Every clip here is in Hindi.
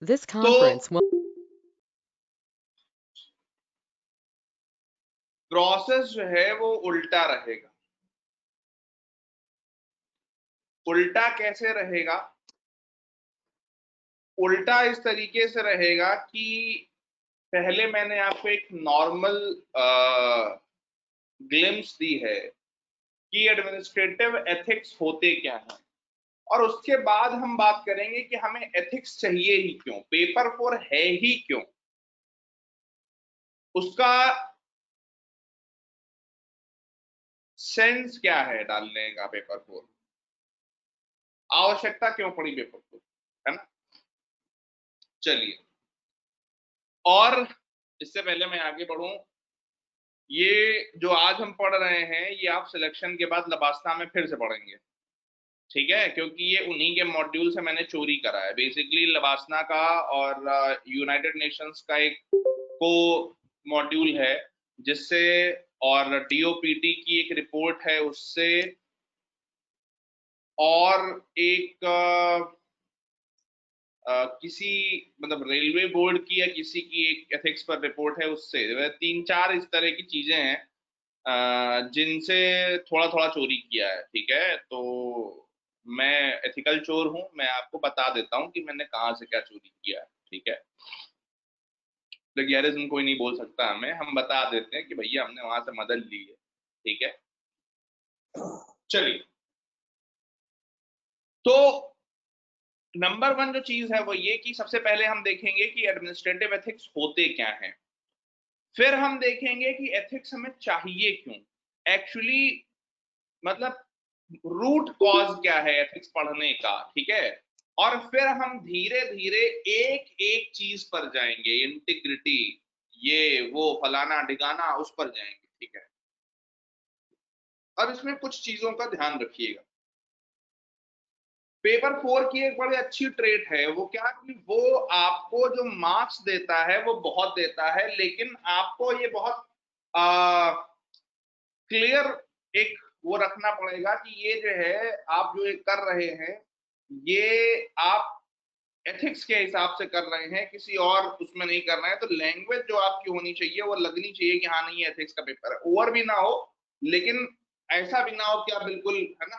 This तो conference will प्रोसेस जो है वो उल्टा रहेगा। उल्टा कैसे रहेगा? उल्टा इस तरीके से रहेगा कि पहले मैंने आपको एक नॉर्मल ग्लिम्स दी है कि एडमिनिस्ट्रेटिव एथिक्स होते क्या हैं, और उसके बाद हम बात करेंगे कि हमें एथिक्स चाहिए ही क्यों, पेपर 4 है ही क्यों, उसका सेंस क्या है डालने का पेपर 4, आवश्यकता क्यों पड़ी पेपर 4, है ना। चलिए, और इससे पहले मैं आगे बढ़ूं, ये जो आज हम पढ़ रहे हैं ये आप सिलेक्शन के बाद लबास्ता में फिर से पढ़ेंगे, ठीक है, क्योंकि ये उन्हीं के मॉड्यूल से मैंने चोरी करा है। बेसिकली लबासना का और यूनाइटेड नेशंस का एक को मॉड्यूल है जिससे, और डीओपीटी की एक रिपोर्ट है उससे, और एक किसी मतलब रेलवे बोर्ड की या किसी की एक एथिक्स पर रिपोर्ट है उससे, वह 3-4 इस तरह की चीजें हैं जिनसे थोड़ा थोड़ा चोरी किया है, ठीक है। तो मैं एथिकल चोर हूं, मैं आपको बता देता हूं कि मैंने कहाँ से क्या चोरी किया है, ठीक है। प्लेगियरिज्म कोई नहीं बोल सकता हमें, हम बता देते हैं कि भैया हमने वहां से मदद ली है, ठीक है। चलिए, तो नंबर 1 जो चीज है वो ये कि सबसे पहले हम देखेंगे कि एडमिनिस्ट्रेटिव एथिक्स होते क्या हैं, फिर हम देखेंगे कि एथिक्स हमें चाहिए क्यों, एक्चुअली मतलब रूट कॉज क्या है एथिक्स पढ़ने का, ठीक है। और फिर हम धीरे धीरे एक एक चीज पर जाएंगे, इंटीग्रिटी, ये वो फलाना ढिकाना, उस पर जाएंगे, ठीक है। और इसमें कुछ चीजों का ध्यान रखिएगा। पेपर 4 की एक बड़ी अच्छी ट्रेट है, वो क्या कि वो आपको जो मार्क्स देता है वो बहुत देता है, लेकिन आपको ये बहुत क्लियर एक वो रखना पड़ेगा कि ये जो है आप जो ये कर रहे हैं ये आप एथिक्स के हिसाब से कर रहे हैं, किसी और उसमें नहीं कर रहे हैं। तो लैंग्वेज जो आपकी होनी चाहिए वो लगनी चाहिए कि हाँ नहीं ये एथिक्स का पेपर है, ओवर भी ना हो लेकिन ऐसा भी ना हो कि आप बिल्कुल, है ना।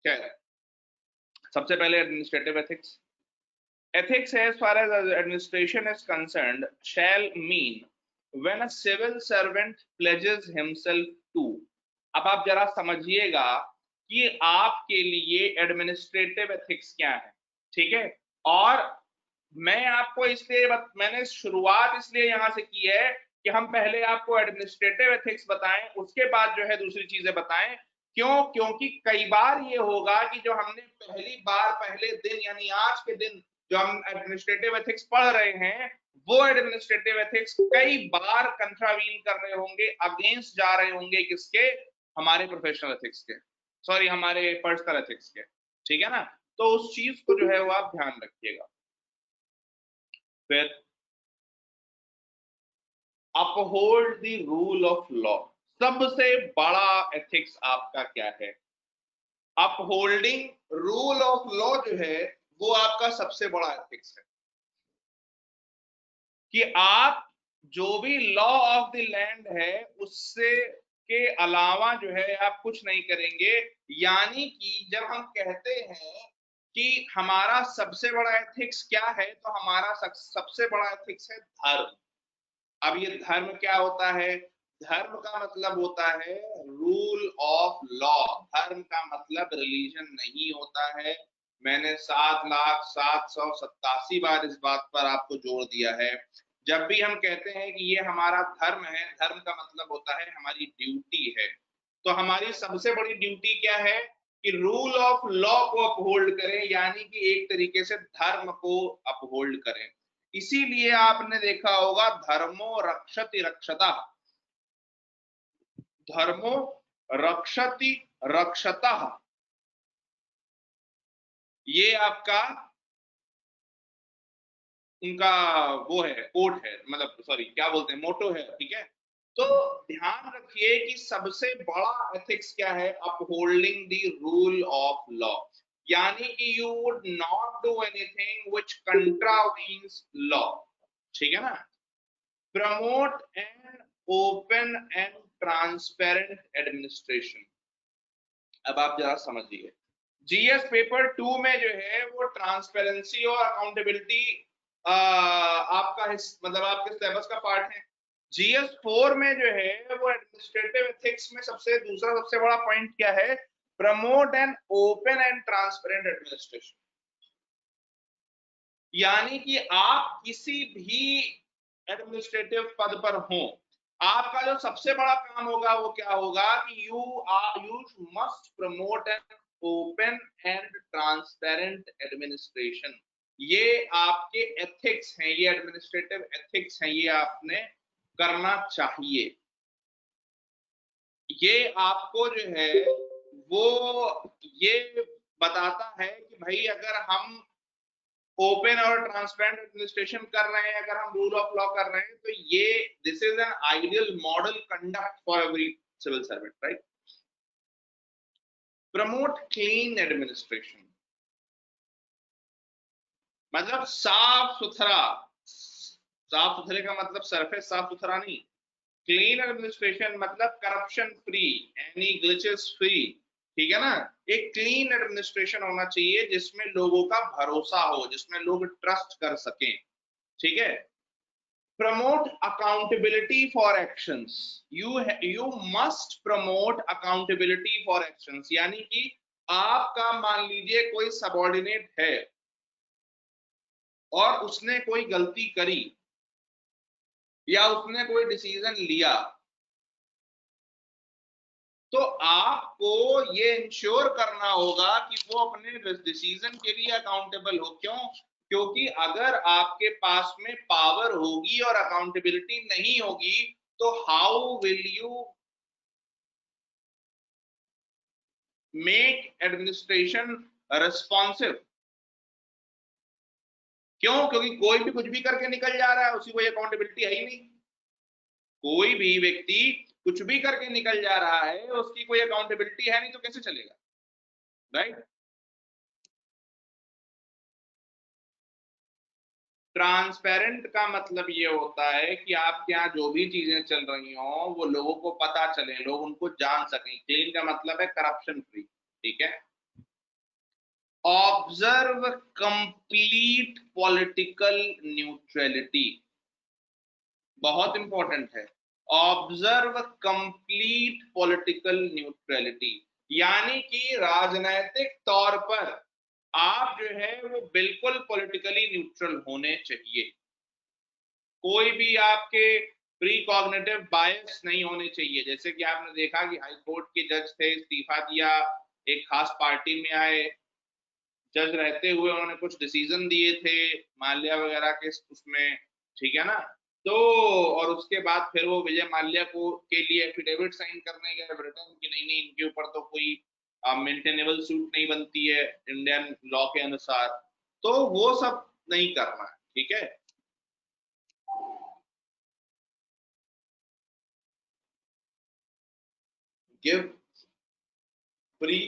खैर, सबसे पहले administrative ethics. Ethics, as far as administration is concerned, shall mean when a civil servant pledges himself to। अब आप जरा समझिएगा कि आपके लिए एडमिनिस्ट्रेटिव एथिक्स क्या है, ठीक है। और मैं आपको इसलिए मैंने शुरुआत इसलिए यहां से की है कि हम पहले आपको एडमिनिस्ट्रेटिव एथिक्स बताएं, उसके बाद जो है दूसरी चीजें बताएं। क्यों? क्योंकि कई बार ये होगा कि जो हमने पहली बार पहले दिन यानी आज के दिन जो हम एडमिनिस्ट्रेटिव एथिक्स पढ़ रहे हैं वो एडमिनिस्ट्रेटिव एथिक्स कई बार कंट्रावीन कर रहे होंगे, अगेंस्ट जा रहे होंगे किसके? हमारे प्रोफेशनल एथिक्स के, सॉरी हमारे पर्सनल एथिक्स के, ठीक है ना। तो उस चीज को जो है वो आप ध्यान रखिएगा। फिर uphold the rule of law, सबसे बड़ा एथिक्स आपका क्या है? अपहोल्डिंग रूल ऑफ लॉ जो है वो आपका सबसे बड़ा एथिक्स है, कि आप जो भी लॉ ऑफ द लैंड है उससे के अलावा जो है आप कुछ नहीं करेंगे। यानी कि जब हम कहते हैं कि हमारा सबसे बड़ा एथिक्स क्या है, तो हमारा सबसे बड़ा एथिक्स है धर्म। अब ये धर्म क्या होता है? धर्म का मतलब होता है रूल ऑफ लॉ। धर्म का मतलब रिलीजन नहीं होता है। मैंने 7,07,87 बार इस बात पर आपको जोर दिया है। जब भी हम कहते हैं कि ये हमारा धर्म है, धर्म का मतलब होता है हमारी ड्यूटी है। तो हमारी सबसे बड़ी ड्यूटी क्या है? कि रूल ऑफ लॉ को अपहोल्ड करें, यानी कि एक तरीके से धर्म को अपहोल्ड करें। इसीलिए आपने देखा होगा धर्मो रक्षति रक्षता, धर्मो रक्षति रक्षता, ये आपका उनका वो है, कोट है, मतलब सॉरी क्या बोलते हैं, मोटो है, ठीक है। तो ध्यान रखिए कि सबसे बड़ा एथिक्स क्या है? Upholding the rule of law. यानी कि you would not do anything which contravenes law, ठीक है ना। Promote and open and transparent administration. अब आप जरा समझिए, जीएस पेपर 2 में जो है वो ट्रांसपेरेंसी और अकाउंटेबिलिटी आपका मतलब आपके सिलेबस का पार्ट है। जीएस 4 में जो है वो एडमिनिस्ट्रेटिव एथिक्स में सबसे बड़ा पॉइंट क्या है, promote and open and transparent administration. यानी कि आप किसी भी एडमिनिस्ट्रेटिव पद पर हो, आपका जो सबसे बड़ा काम होगा वो क्या होगा कि you must promote and open and transparent administration. ये आपके एथिक्स हैं, ये एडमिनिस्ट्रेटिव एथिक्स हैं, ये आपने करना चाहिए। ये आपको जो है वो ये बताता है कि भाई अगर हम ओपन और ट्रांसपेरेंट एडमिनिस्ट्रेशन कर रहे हैं, अगर हम रूल ऑफ लॉ कर रहे हैं, तो ये this is an ideal model conduct for every civil servant, right. Promote clean administration, मतलब साफ सुथरा। साफ सुथरे का मतलब सरफेस साफ सुथरा नहीं। क्लीन एडमिनिस्ट्रेशन मतलब corruption free, any glitches free, ठीक है ना। एक क्लीन एडमिनिस्ट्रेशन होना चाहिए जिसमें लोगों का भरोसा हो, जिसमें लोग ट्रस्ट कर सकें, ठीक है। promote accountability for actions, you must promote accountability for actions। यानी कि आपका मान लीजिए कोई सबॉर्डिनेट है और उसने कोई गलती करी या उसने कोई डिसीजन लिया, तो आपको ये इंश्योर करना होगा कि वो अपने डिसीजन के लिए अकाउंटेबल हो। क्यों? क्योंकि अगर आपके पास में पावर होगी और अकाउंटेबिलिटी नहीं होगी, तो how will you make administration responsive? क्यों? क्योंकि कोई भी कुछ भी करके निकल जा रहा है, उसी को अकाउंटेबिलिटी है ही नहीं। कोई भी व्यक्ति कुछ भी करके निकल जा रहा है, उसकी कोई अकाउंटेबिलिटी है नहीं, तो कैसे चलेगा, राइट। ट्रांसपेरेंट का मतलब ये होता है कि आपके यहाँ जो भी चीजें चल रही हो वो लोगों को पता चले, लोग उनको जान सकें। क्लीन का मतलब है करप्शन फ्री, ठीक है। ऑब्जर्व कंप्लीट पॉलिटिकल न्यूट्रलिटी, बहुत इंपॉर्टेंट है। ऑब्जर्व कंप्लीट पॉलिटिकल न्यूट्रलिटी, यानी कि राजनैतिक तौर पर आप जो है वो बिल्कुल पॉलिटिकली न्यूट्रल होने चाहिए। कोई भी आपके प्री कॉग्निटिव बायस नहीं होने चाहिए। जैसे कि आपने देखा कि हाई कोर्ट के जज थे, इस्तीफा दिया, एक खास पार्टी में आए, जज रहते हुए उन्होंने कुछ डिसीजन दिए थे माल्या वगैरह के उसमें, ठीक है ना। तो और उसके बाद फिर वो विजय माल्या को के लिए एफिडेविट साइन करने गए ब्रिटेन की, नहीं नहीं इनके ऊपर तो कोई मेंटेनेबल सूट नहीं बनती है इंडियन लॉ के अनुसार, तो वो सब नहीं करना है, ठीक है। Give free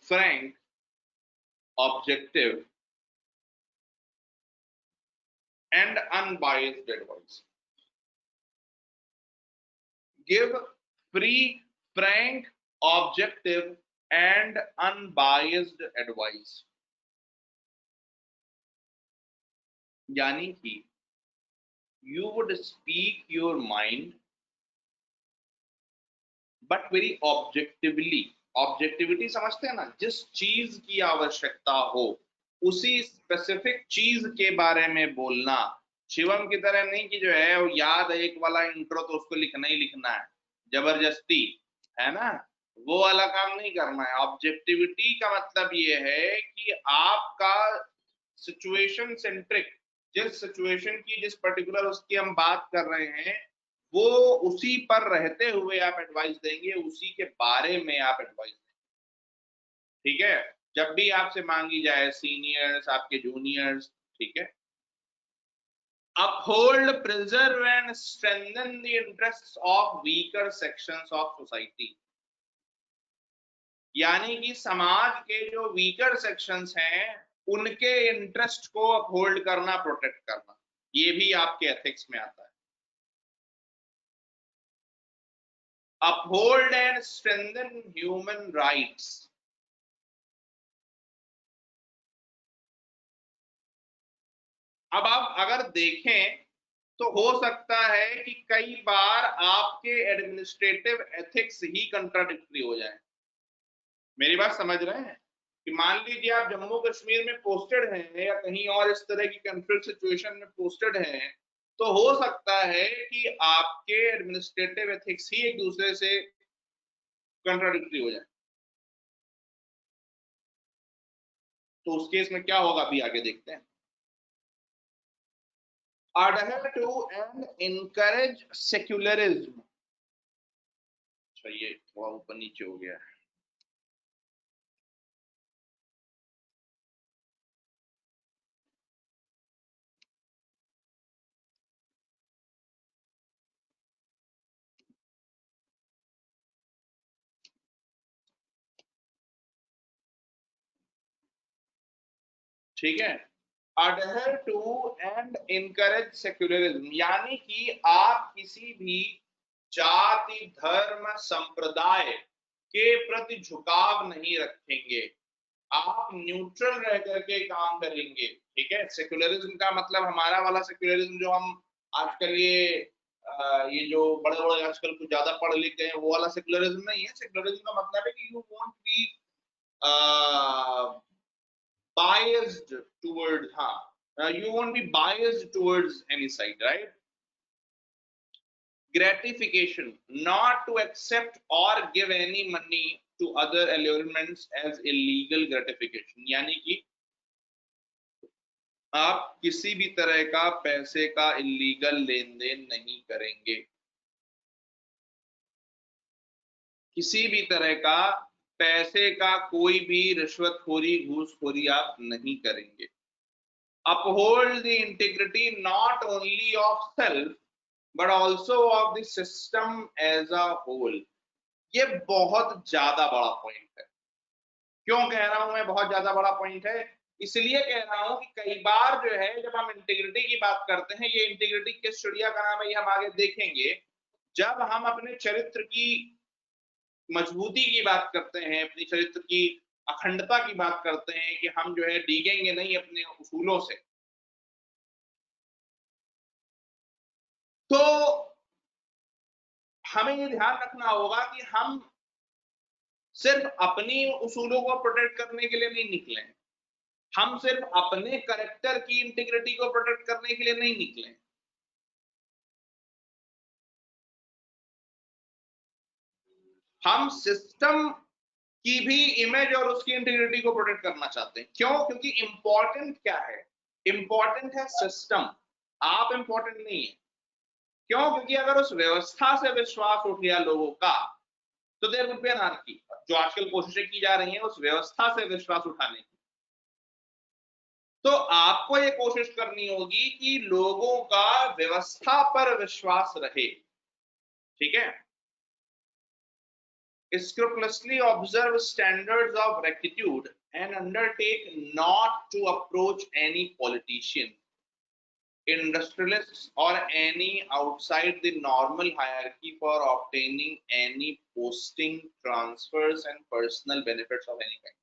frank, objective, and unbiased advice. Give free, frank, objective, and unbiased advice. यानी कि you would speak your mind, but very objectively. Objectivity समझते हैं ना, जिस चीज की आवश्यकता हो उसी स्पेसिफिक चीज के बारे में बोलना। शिवम की तरह नहीं कि जो है वो याद है एक वाला इंट्रो तो उसको लिखना ही लिखना है जबरदस्ती, है ना। वो वाला काम नहीं करना है। ऑब्जेक्टिविटी का मतलब ये है कि आपका सिचुएशन सेंट्रिक, जिस सिचुएशन की जिस पर्टिकुलर उसकी हम बात कर रहे हैं वो उसी पर रहते हुए आप एडवाइस देंगे, उसी के बारे में आप एडवाइस देंगे, ठीक है। जब भी आपसे मांगी जाए, सीनियर्स, आपके जूनियर्स, ठीक है। uphold, preserve and strengthen the interests of weaker sections of society। यानी कि समाज के जो वीकर सेक्शंस हैं उनके इंटरेस्ट को अपहोल्ड करना, प्रोटेक्ट करना, ये भी आपके एथिक्स में आता है। Uphold and strengthen human rights. अब आप अगर देखें तो हो सकता है कि कई बार आपके एडमिनिस्ट्रेटिव एथिक्स ही कंट्राडिक्टरी हो जाए। मेरी बात समझ रहे हैं कि मान लीजिए आप जम्मू कश्मीर में पोस्टेड हैं या कहीं और इस तरह की कॉन्फ्लिक्ट सिचुएशन में पोस्टेड हैं, तो हो सकता है कि आपके एडमिनिस्ट्रेटिव एथिक्स ही एक दूसरे से कंट्राडिक्टरी हो जाए। तो उस केस में क्या होगा अभी आगे देखते हैं। adhere to and encourage secularism। अच्छा, ये थोड़ा ऊपर नीचे हो गया है। ठीक है, adhere to and encourage secularism, यानी कि आप किसी भी जाति, धर्म, संप्रदाय के प्रति झुकाव नहीं रखेंगे, आप न्यूट्रल रह करके काम करेंगे। ठीक है, सेक्युलरिज्म का मतलब हमारा वाला सेक्युलरिज्म जो हम आजकल ये जो बड़े बड़े आजकल कुछ ज्यादा पढ़ लिख गए हैं वो वाला सेक्युलरिज्म नहीं है। सेक्युलरिज्म का मतलब है कि you won't be biased towards you won't be biased towards any side, right? Gratification, not to accept or give any money to other allurements as illegal gratification, यानी कि आप किसी भी तरह का पैसे का इलीगल लेन देन नहीं करेंगे, किसी भी तरह का पैसे का कोई भी रिश्वतखोरी, घूसखोरी आप नहीं करेंगे। Uphold the integrity not only of self but also of the system as a whole। ये बहुत ज्यादा बड़ा पॉइंट है। क्यों कह रहा हूं मैं बहुत ज्यादा बड़ा पॉइंट है? इसलिए कह रहा हूं कि कई बार जो है जब हम इंटीग्रिटी की बात करते हैं, ये इंटीग्रिटी किस चिड़िया का नाम है ये हम आगे देखेंगे। जब हम अपने चरित्र की मजबूती की बात करते हैं, अपनी चरित्र की अखंडता की बात करते हैं कि हम जो है डिगेंगे नहीं अपने उसूलों से, तो हमें ये ध्यान रखना होगा कि हम सिर्फ अपनी उसूलों को प्रोटेक्ट करने के लिए नहीं निकले, हम सिर्फ अपने कैरेक्टर की इंटीग्रिटी को प्रोटेक्ट करने के लिए नहीं निकले, हम सिस्टम की भी इमेज और उसकी इंटीग्रिटी को प्रोटेक्ट करना चाहते हैं। क्यों? क्योंकि इंपॉर्टेंट क्या है? इंपॉर्टेंट है सिस्टम, आप इंपॉर्टेंट नहीं है। क्यों? क्योंकि अगर उस व्यवस्था से विश्वास उठ गया लोगों का तो देयर वुड बी एनार्की। जो आजकल कोशिशें की जा रही हैं उस व्यवस्था से विश्वास उठाने की, तो आपको ये कोशिश करनी होगी कि लोगों का व्यवस्था पर विश्वास रहे। ठीक है, scrupulously observe standards of rectitude and undertake not to approach any politician, industrialists or any outside the normal hierarchy for obtaining any posting, transfers and personal benefits of any kind।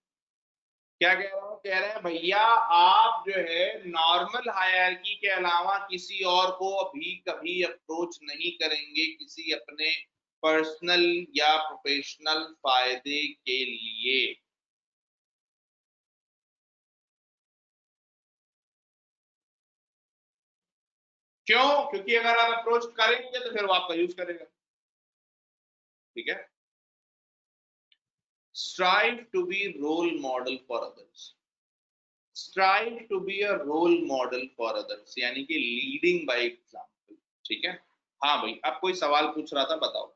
क्या कह रहा हूं? कह रहे हैं भैया आप जो है नॉर्मल हायरार्की के अलावा किसी और को भी कभी अप्रोच नहीं करेंगे किसी अपने पर्सनल या प्रोफेशनल फायदे के लिए। क्यों? क्योंकि अगर आप अप्रोच करेंगे तो फिर वो आपका यूज करेगा। ठीक है, strive to be role model for others. Strive to be a role model for others यानी कि लीडिंग बाय एग्जांपल। ठीक है, हाँ भाई, आप कोई सवाल पूछ रहा था, बताओ।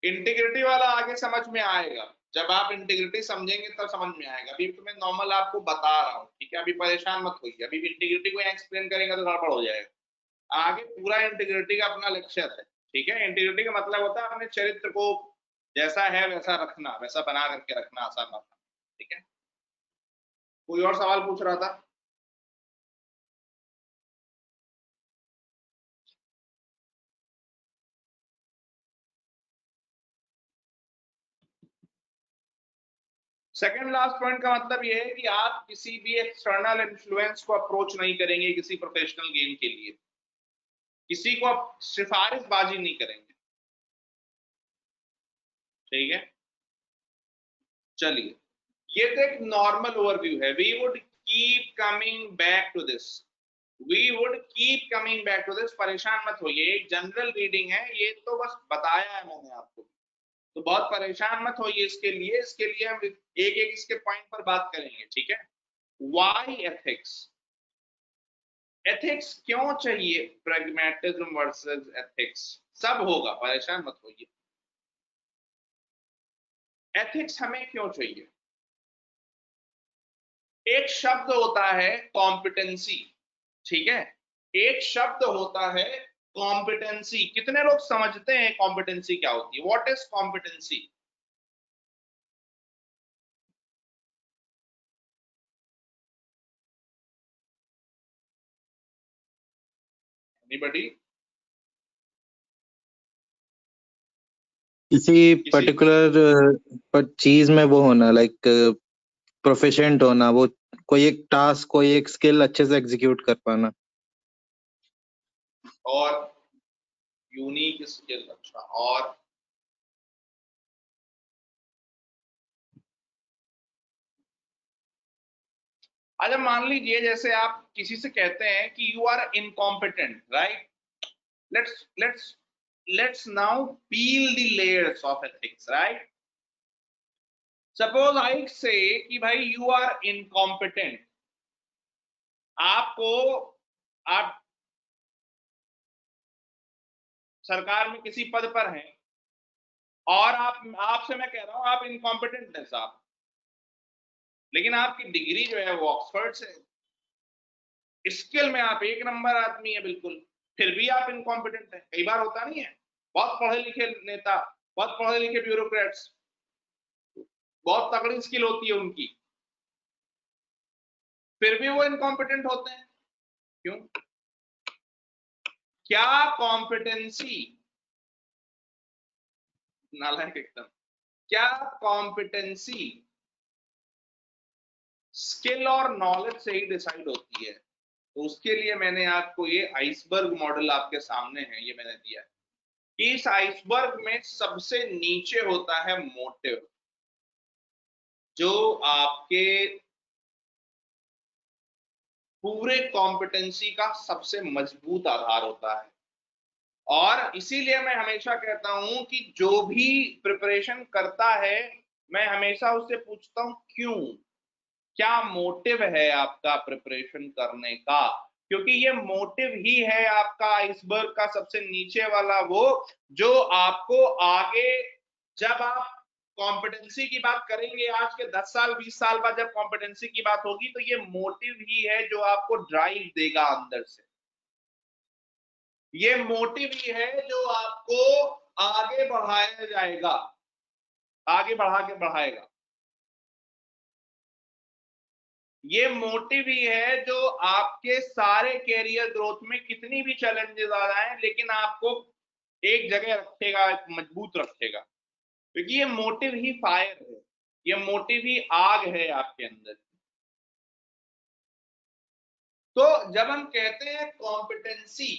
इंटीग्रिटी वाला आगे समझ में आएगा जब आप इंटीग्रिटी समझेंगे तब समझ में आएगा। अभी तो मैं नॉर्मल आपको बता रहा हूँ, ठीक है, अभी परेशान मत होइए, अभी इंटीग्रिटी को एक्सप्लेन करेंगे तो गड़बड़ हो जाएगा। आगे पूरा इंटीग्रिटी का अपना लेक्चर है, ठीक है। इंटीग्रिटी का मतलब होता है अपने चरित्र को जैसा है वैसा रखना, वैसा बना करके रखना, आसान रखना, ठीक है। कोई और सवाल पूछ रहा था? सेकंड लास्ट पॉइंट का मतलब ये है कि आप किसी भी एक्सटर्नल इन्फ्लुएंस को अप्रोच नहीं करेंगे किसी प्रोफेशनल गेन के लिए, किसी को आप सिफारिशबाजी नहीं करेंगे, ठीक है। चलिए, ये तो एक नॉर्मल ओवरव्यू है। We would keep coming back to this, we would keep coming back to this, परेशान मत होइए, एक जनरल रीडिंग है, ये तो बस बताया है मैंने आपको, तो बहुत परेशान मत होइए इसके लिए हम एक एक इसके पॉइंट पर बात करेंगे, ठीक है। वाई एथिक्स, एथिक्स क्यों चाहिए, प्रैग्मेटिज्म वर्सेस एथिक्स, सब होगा, परेशान मत होइए। एथिक्स हमें क्यों चाहिए? एक शब्द होता है कॉम्पिटेंसी, ठीक है, एक शब्द होता है कॉम्पिटेंसी। कितने लोग समझते हैं कॉम्पिटेंसी क्या होती है? What is competency? एनीबॉडी? किसी पर्टिकुलर चीज में वो होना, लाइक प्रोफिशिएंट होना, वो कोई एक टास्क, कोई एक स्किल अच्छे से एग्जीक्यूट कर पाना। और यूनिक स्किल, अच्छा, और अच्छा मान लीजिए जैसे आप किसी से कहते हैं कि you are incompetent, right? Let's now peel the layers of ethics, right? Suppose I say कि भाई यू आर इनकॉम्पिटेंट, आपको, आप सरकार में किसी पद पर हैं और आपसे मैं कह रहा हूं आप इनकॉम्पिटेंट हैं साहब, लेकिन आपकी डिग्री जो है वो ऑक्सफोर्ड से, स्किल में आप एक नंबर आदमी है बिल्कुल, फिर भी आप इनकॉम्पिटेंट हैं। कई बार होता नहीं है, बहुत पढ़े लिखे नेता, बहुत पढ़े लिखे ब्यूरोक्रेट्स, बहुत तगड़ी स्किल होती है उनकी, फिर भी वो इनकॉम्पिटेंट होते हैं। क्यों? क्या कॉम्पिटेंसी, नालायक एकदम, क्या कॉम्पिटेंसी स्किल और नॉलेज से ही डिसाइड होती है? तो उसके लिए मैंने आपको ये आइसबर्ग मॉडल आपके सामने है, ये मैंने दिया है कि इस आइसबर्ग में सबसे नीचे होता है मोटिव, जो आपके पूरे कॉम्पिटेंसी का सबसे मजबूत आधार होता है। और इसीलिए मैं हमेशा कहता हूं कि जो भी प्रिपरेशन करता है, मैं हमेशा उससे पूछता हूं क्यों, क्या मोटिव है आपका प्रिपरेशन करने का, क्योंकि ये मोटिव ही है आपका आइसबर्ग का सबसे नीचे वाला वो, जो आपको आगे जब आप कॉम्पिटेंसी की बात करेंगे, आज के 10 साल 20 साल बाद जब कॉम्पिटेंसी की बात होगी, तो ये मोटिव ही है जो आपको ड्राइव देगा अंदर से, ये मोटिव ही है जो आपको आगे बढ़ाया जाएगा, आगे बढ़ा के बढ़ाएगा। ये मोटिव ही है जो आपके सारे कैरियर ग्रोथ में कितनी भी चैलेंजेस आ रहे हैं, लेकिन आपको एक जगह रखेगा, मजबूत रखेगा, क्योंकि ये मोटिव ही फायर है, ये मोटिव ही आग है आपके अंदर। तो जब हम कहते हैं कॉम्पिटेंसी,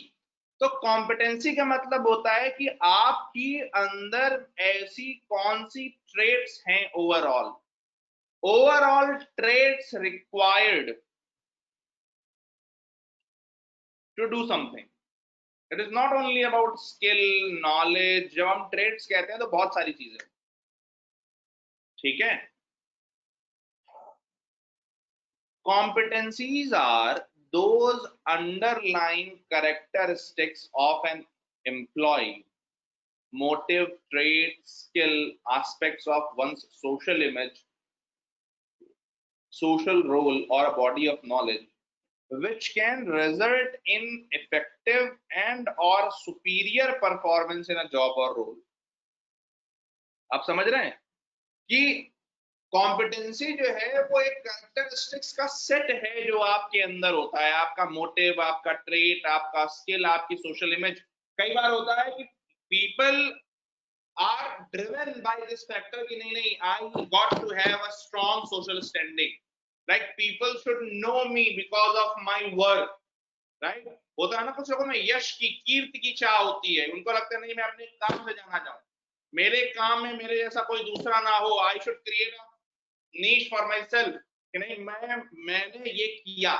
तो कॉम्पिटेंसी का मतलब होता है कि आपकी अंदर ऐसी कौन सी ट्रेट्स हैं, overall traits required to do something. It is not only about skill knowledge, जब हम ट्रेड्स कहते हैं तो बहुत सारी चीजें, ठीक है। Competencies are those underlying characteristics of an employee motive, trait, skill, aspects of one's social image, social role, or a body of knowledge, which can result in effective and or superior performance in a job or role. आप समझ रहे हैं कि कॉम्पिटेंसी जो है वो एक कैरेक्टरिस्टिक्स का सेट है जो आपके अंदर होता है, आपका मोटिव, आपका ट्रेट, आपका स्किल, आपकी सोशल इमेज। कई बार होता है कि people are driven by this factor कि नहीं, I got to have a strong social standing, like people should know me because of my work, right. होता है ना कुछ लोगों में यश की, कीर्ति की चाह होती है, उनको लगता है नहीं मैं अपने काम से जाना चाहूं, मेरे काम में मेरे जैसा कोई दूसरा ना हो, I should create a niche for my self, कि नहीं मैंने ये किया।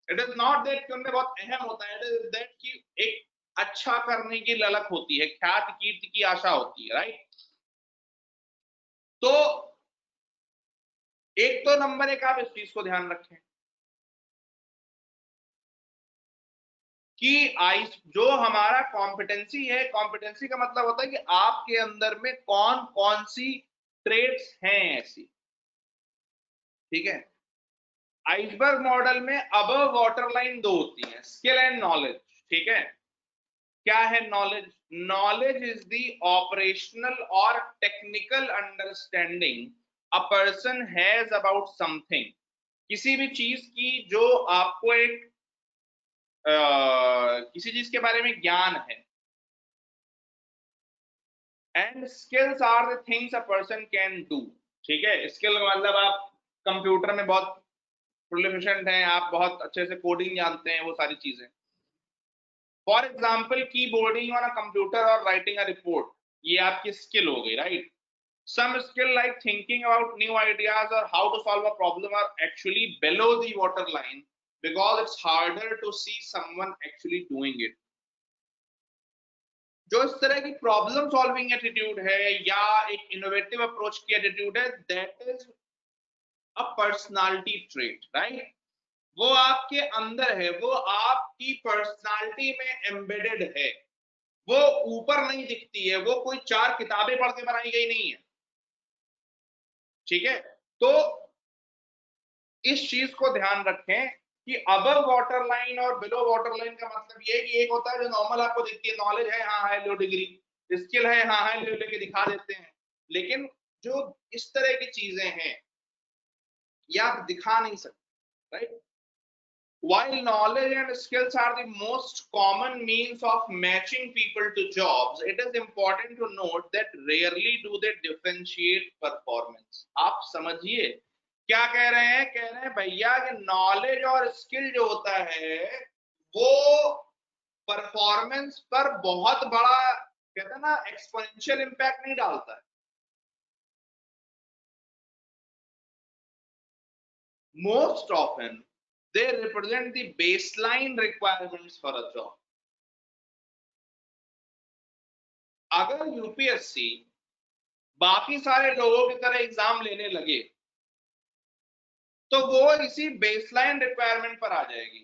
इट इज नॉट दैट कि उनमें बहुत अहम होता है, इट इज दैट कि एक अच्छा करने की ललक होती है, ख्यात कीर्ति की आशा होती है, राइट। तो एक तो नंबर एक आप इस चीज को ध्यान रखें कि आई जो हमारा कॉम्पिटेंसी है, कॉम्पिटेंसी का मतलब होता है कि आपके अंदर में कौन कौन सी ट्रेड्स हैं ऐसी, ठीक है। आइसबर्ग मॉडल में अबव वाटर लाइन दो होती है, स्किल एंड नॉलेज, ठीक है। क्या है knowledge? Knowledge is the operational और technical understanding a person has about something, किसी भी चीज की जो आपको एक किसी चीज के बारे में ज्ञान है। And skills are the things a person can do, ठीक है। स्किल मतलब आप कंप्यूटर में बहुत प्रोफिशिएंट हैं, आप बहुत अच्छे से कोडिंग जानते हैं, वो सारी चीजें। For example keyboarding on a computer और राइटिंग अ रिपोर्ट, ये आपकी स्किल हो गई, right. Some skill like thinking about new ideas or how to solve a problem are actually below the waterline because it's harder to see someone actually doing it. जो इस तरह की प्रॉब्लम सॉल्विंग एटीट्यूड है या एक इनोवेटिव अप्रोच की एटीट्यूड है, that is a personality trait, right. वो आपके अंदर है, वो आपकी पर्सनालिटी में एम्बेडेड है, वो ऊपर नहीं दिखती है, वो कोई चार किताबें पढ़ के बनाई गई नहीं है, ठीक है। तो इस चीज को ध्यान रखें कि अबव वाटर लाइन और बिलो वाटर लाइन का मतलब ये है कि एक होता है जो नॉर्मल आपको दिखती है, नॉलेज है हाँ है लो डिग्री, स्किल है हाँ है लो लेके दिखा देते हैं, लेकिन जो इस तरह की चीजें हैं ये आप दिखा नहीं सकते, right. While knowledge and skills are the most common means of matching people to jobs, it is important to note that rarely do they differentiate performance. आप समझिए क्या कह रहे हैं? कह रहे हैं भैया कि नॉलेज और स्किल जो होता है वो परफॉर्मेंस पर बहुत बड़ा, कहते हैं ना, एक्सपोनेंशियल इंपैक्ट नहीं डालता है। Most often they represent the baseline requirements for a job. अगर यूपीएससी बाकी सारे लोगों की तरह एग्जाम लेने लगे तो वो इसी बेसलाइन रिक्वायरमेंट पर आ जाएगी,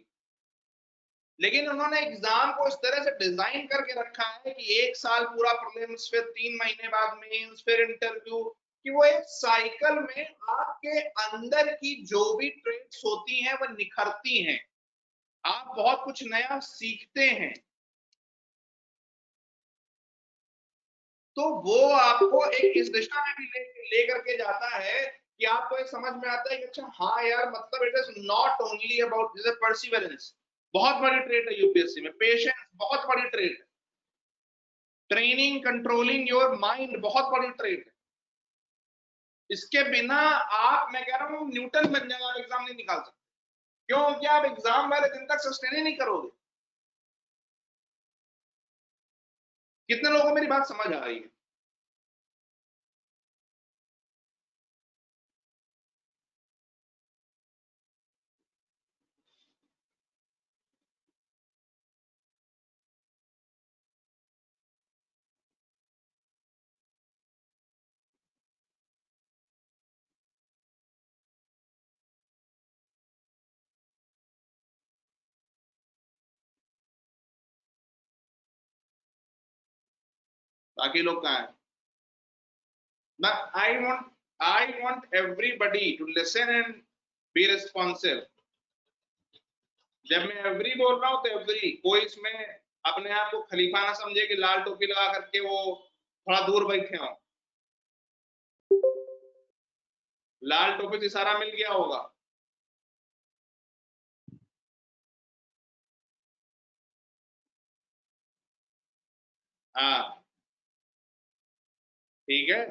लेकिन उन्होंने एग्जाम को इस तरह से डिजाइन करके रखा है कि एक साल पूरा प्रीलिम्स, फिर 3 महीने बाद मेंस, फिर इंटरव्यू, कि वो एक साइकिल में आपके अंदर की जो भी ट्रेड्स होती हैं वो निखरती हैं, आप बहुत कुछ नया सीखते हैं। तो वो आपको एक इस दिशा में भी ले करके जाता है कि आपको एक समझ में आता है कि अच्छा हाँ यार, मतलब it is not only about, जैसे परसिवरेंस बहुत बड़ी ट्रेट है यूपीएससी में, पेशेंस बहुत बड़ी ट्रेट है, ट्रेनिंग कंट्रोलिंग योर माइंड बहुत बड़ी ट्रेट है। इसके बिना आप, मैं कह रहा हूँ न्यूटन बन जाए, आप एग्जाम नहीं निकाल सकते। क्योंकि आप एग्जाम वाले दिन तक सस्टेन ही नहीं करोगे। कितने लोगों को मेरी बात समझ आ रही है? बाकी लोग कहाँ हैं? I want everybody to listen and be responsive. जब मैं एवरी बोल रहा हूं तो एवरी, कोई इसमें अपने आप को खलीफा ना समझे कि लाल टोपी लगा करके वो थोड़ा दूर बैठे हो। लाल टोपी से इशारा मिल गया होगा। हाँ ठीक है।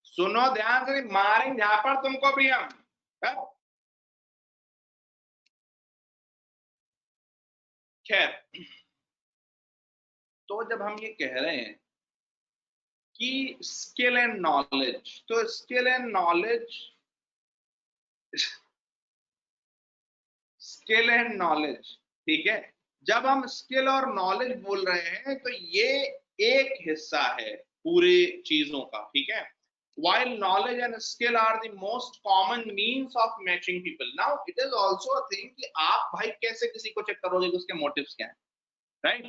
सुनो ध्यान से, मारेंगे झापड़ तुमको भी हम। खैर, तो जब हम ये कह रहे हैं कि स्किल एंड नॉलेज, तो skill and knowledge, skill and knowledge, ठीक है, जब हम स्किल और नॉलेज बोल रहे हैं तो ये एक हिस्सा है पूरे चीजों का, ठीक है। While knowledge and skill are the most common means of matching people, now it is also a thing कि आप भाई कैसे किसी को चेक करोगे कि उसके मोटिव्स क्या हैं, right?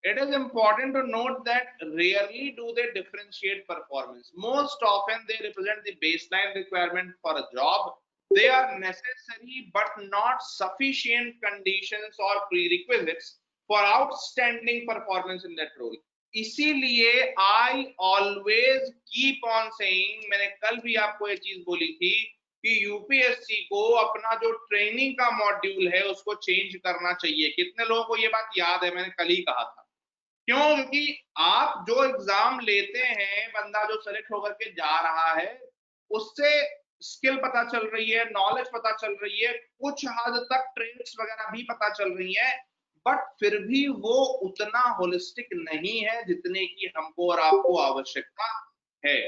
It is important to note that rarely do they differentiate performance. Most often they represent the baseline requirement for a job. They are necessary but not sufficient conditions or prerequisites for outstanding performance in that role. इसीलिए I always keep on saying, मैंने कल भी आपको ये चीज बोली थी कि यूपीएससी को अपना जो ट्रेनिंग का मॉड्यूल है उसको चेंज करना चाहिए। कितने लोगों को ये बात याद है? मैंने कल ही कहा था। क्यों? क्योंकि आप जो एग्जाम लेते हैं, बंदा जो सेलेक्ट होकर के जा रहा है, उससे स्किल पता चल रही है, नॉलेज पता चल रही है, कुछ हद तक ट्रेड्स वगैरह भी पता चल रही है, बट फिर भी वो उतना होलिस्टिक नहीं है जितने की हमको और आपको आवश्यकता है।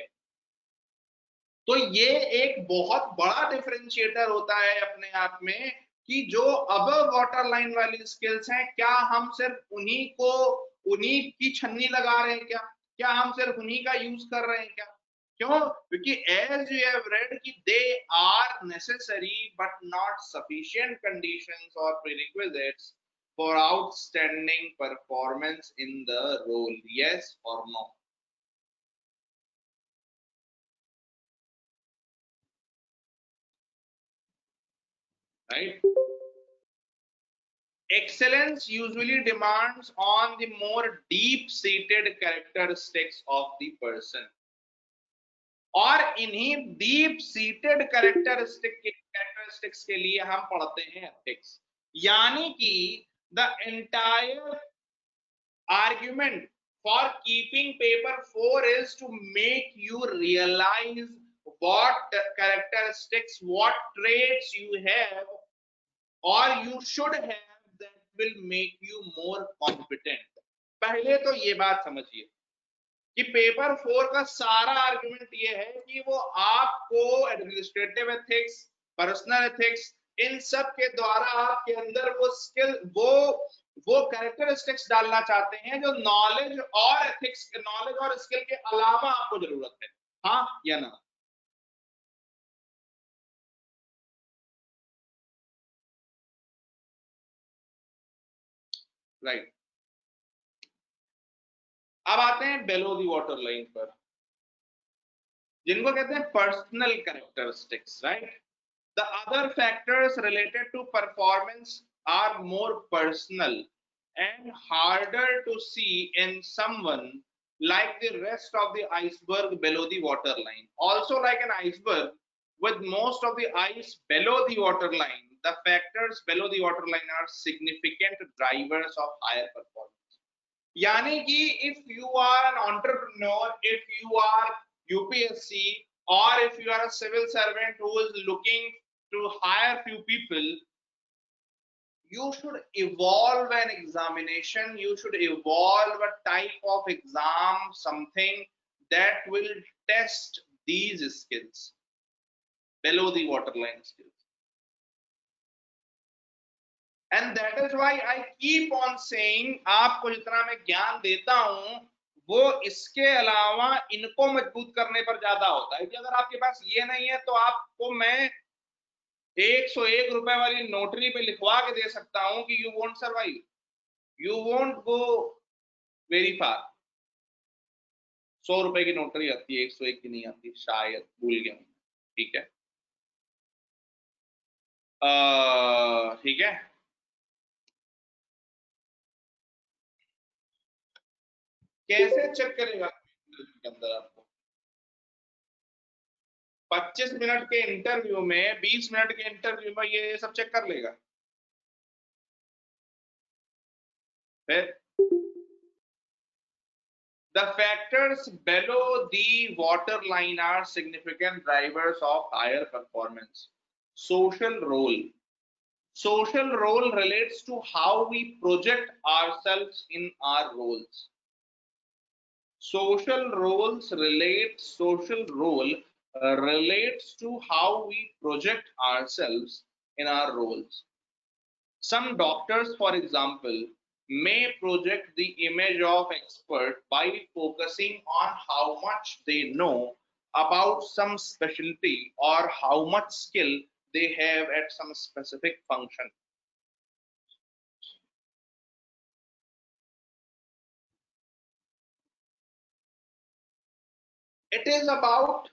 तो ये एक बहुत बड़ा डिफरेंशिएटर होता है अपने आप में कि जो अबव वाटर लाइन वाली स्किल्स हैं, क्या हम सिर्फ उन्हीं की छन्नी लगा रहे हैं क्या हम सिर्फ उन्हीं का यूज कर रहे हैं क्या? क्यों? क्योंकि एज यू हैव रेड कि they are necessary but not sufficient conditions और prerequisites for outstanding performance in the role, yes और no? Right? Excellence usually demands on the more deep-seated characteristics of the person. और इन्हीं deep-seated characteristics के लिए हम पढ़ते हैं ethics। यानी कि the entire argument for keeping paper 4 is to make you realize what characteristics, what traits you have or you should have that will make you more competent। पहले तो ये बात समझिए कि पेपर 4 का सारा आर्गुमेंट ये है कि वो आपको एडमिनिस्ट्रेटिव एथिक्स, पर्सनल एथिक्स, इन सब के द्वारा आपके अंदर वो स्किल, वो कैरेक्टरिस्टिक्स डालना चाहते हैं जो नॉलेज और एथिक्स, नॉलेज और स्किल के अलावा आपको जरूरत है। हाँ या ना? राइट। अब आते हैं बेलो दी वाटर लाइन पर, जिनको कहते हैं personal characteristics, right? The other factors related to performance are more personal and harder to see in someone like the rest of the iceberg below the waterline. Also, like an iceberg, with most of the ice below the waterline, the factors below the waterline are significant drivers of higher performance. यानी कि if you are an entrepreneur, if you are UPSC, or if you are a civil servant who is looking to hire few people, you should evolve an examination, you should evolve a type of exam, something that will test these skills, below the waterline skills. And that is why I keep on saying, आपको जितना मैं ज्ञान देता हूं वो इसके अलावा इनको मजबूत करने पर ज्यादा होता है कि अगर आपके पास ये नहीं है तो आपको मैं 101 रुपए वाली नोटरी पे लिखवा के दे सकता हूं कि you won't survive, you won't go very far. 100 रुपए की नोटरी आती है, 101 की नहीं आती, शायद भूल गया हूं। ठीक है, ठीक है। कैसे चेक करेगा के अंदर आपको? 25 मिनट के इंटरव्यू में, 20 मिनट के इंटरव्यू में ये सब चेक कर लेगा? फिर the factors below the waterline are significant drivers of higher performance. Social role. Social role relates to how we project ourselves in our roles. Social role relates to how we project ourselves in our roles. Some doctors, for example, may project the image of expert by focusing on how much they know about some specialty or how much skill they have at some specific function. It is about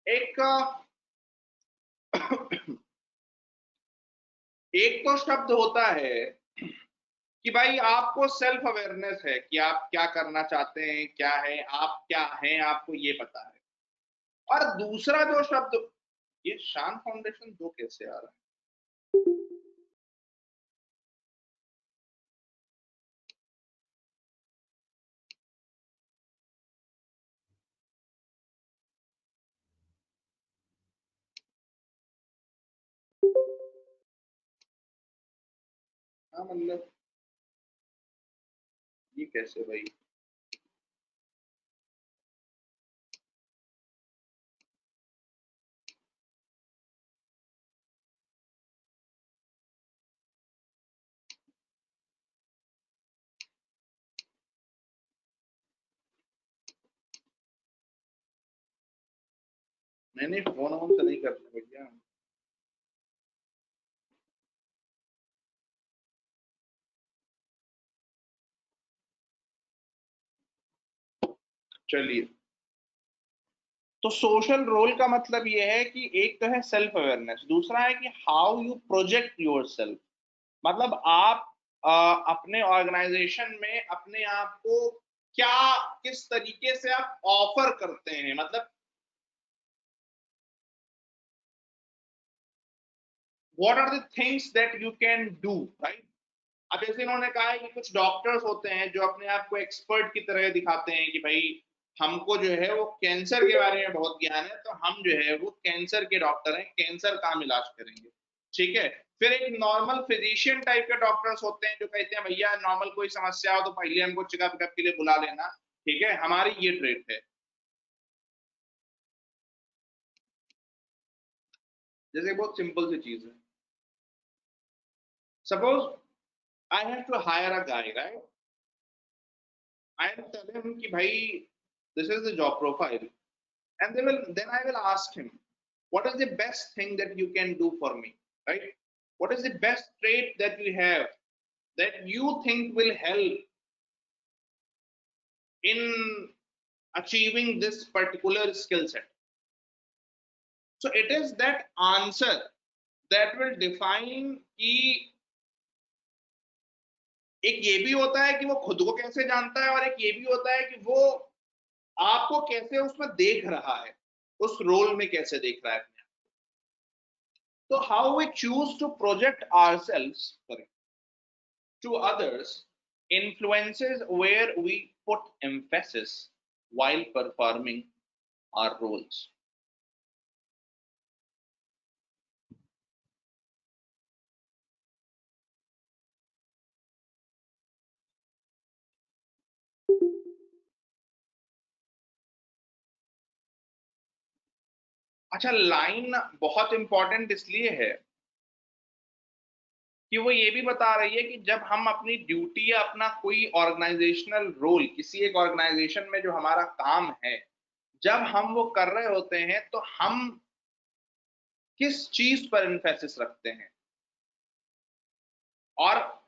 एक एक तो शब्द होता है कि भाई आपको सेल्फ अवेयरनेस है कि आप क्या करना चाहते हैं, क्या है, आप क्या हैं, आपको ये पता है। और दूसरा जो शब्द, ये शान फाउंडेशन दो कैसे आ रहा है? हाँ मतलब ये कैसे भाई? मैंने फोन ऑन से नहीं करते भैया। चलिए, तो सोशल रोल का मतलब ये है कि एक तो है सेल्फ अवेयरनेस, दूसरा है कि हाउ यू प्रोजेक्ट योरसेल्फ। मतलब आप अपने ऑर्गेनाइजेशन में अपने आप को क्या, किस तरीके से आप ऑफर करते हैं, मतलब what are the things that you can do, right. अब जैसे इन्होंने कहा है कि कुछ डॉक्टर्स होते हैं जो अपने आप को एक्सपर्ट की तरह दिखाते हैं कि भाई हमको जो है वो कैंसर के बारे में बहुत ज्ञान है, तो हम जो है वो कैंसर के डॉक्टर हैं, कैंसर का हम इलाज करेंगे। ठीक है। फिर एक नॉर्मल फिजिशियन टाइप के डॉक्टर्स होते हैं जो कहते हैं भैया नॉर्मल कोई समस्या हो तो पहले हमको चेकअप के लिए बुला लेना, ठीक है, हमारी ये ट्रेट है। जैसे बहुत सिंपल सी चीज है, suppose I have to hire a guy, right. I am tell him कि भाई this is the job profile, and then I will ask him, what is the best thing that you can do for me, right? What is the best trait that you have that you think will help in achieving this particular skill set? So it is that answer that will define कि एक ये भी होता है कि वो खुद को कैसे जानता है, और एक ये भी होता है कि वो आपको कैसे उसमें देख रहा है, उस रोल में कैसे देख रहा है। So how we choose to project ourselves, sorry, to others influences where we put emphasis while performing our roles. अच्छा, लाइन बहुत इंपॉर्टेंट इसलिए है कि वो ये भी बता रही है कि जब हम अपनी ड्यूटी या अपना कोई ऑर्गेनाइजेशनल रोल, किसी एक ऑर्गेनाइजेशन में जो हमारा काम है, जब हम वो कर रहे होते हैं तो हम किस चीज पर इन्फेसिस रखते हैं, और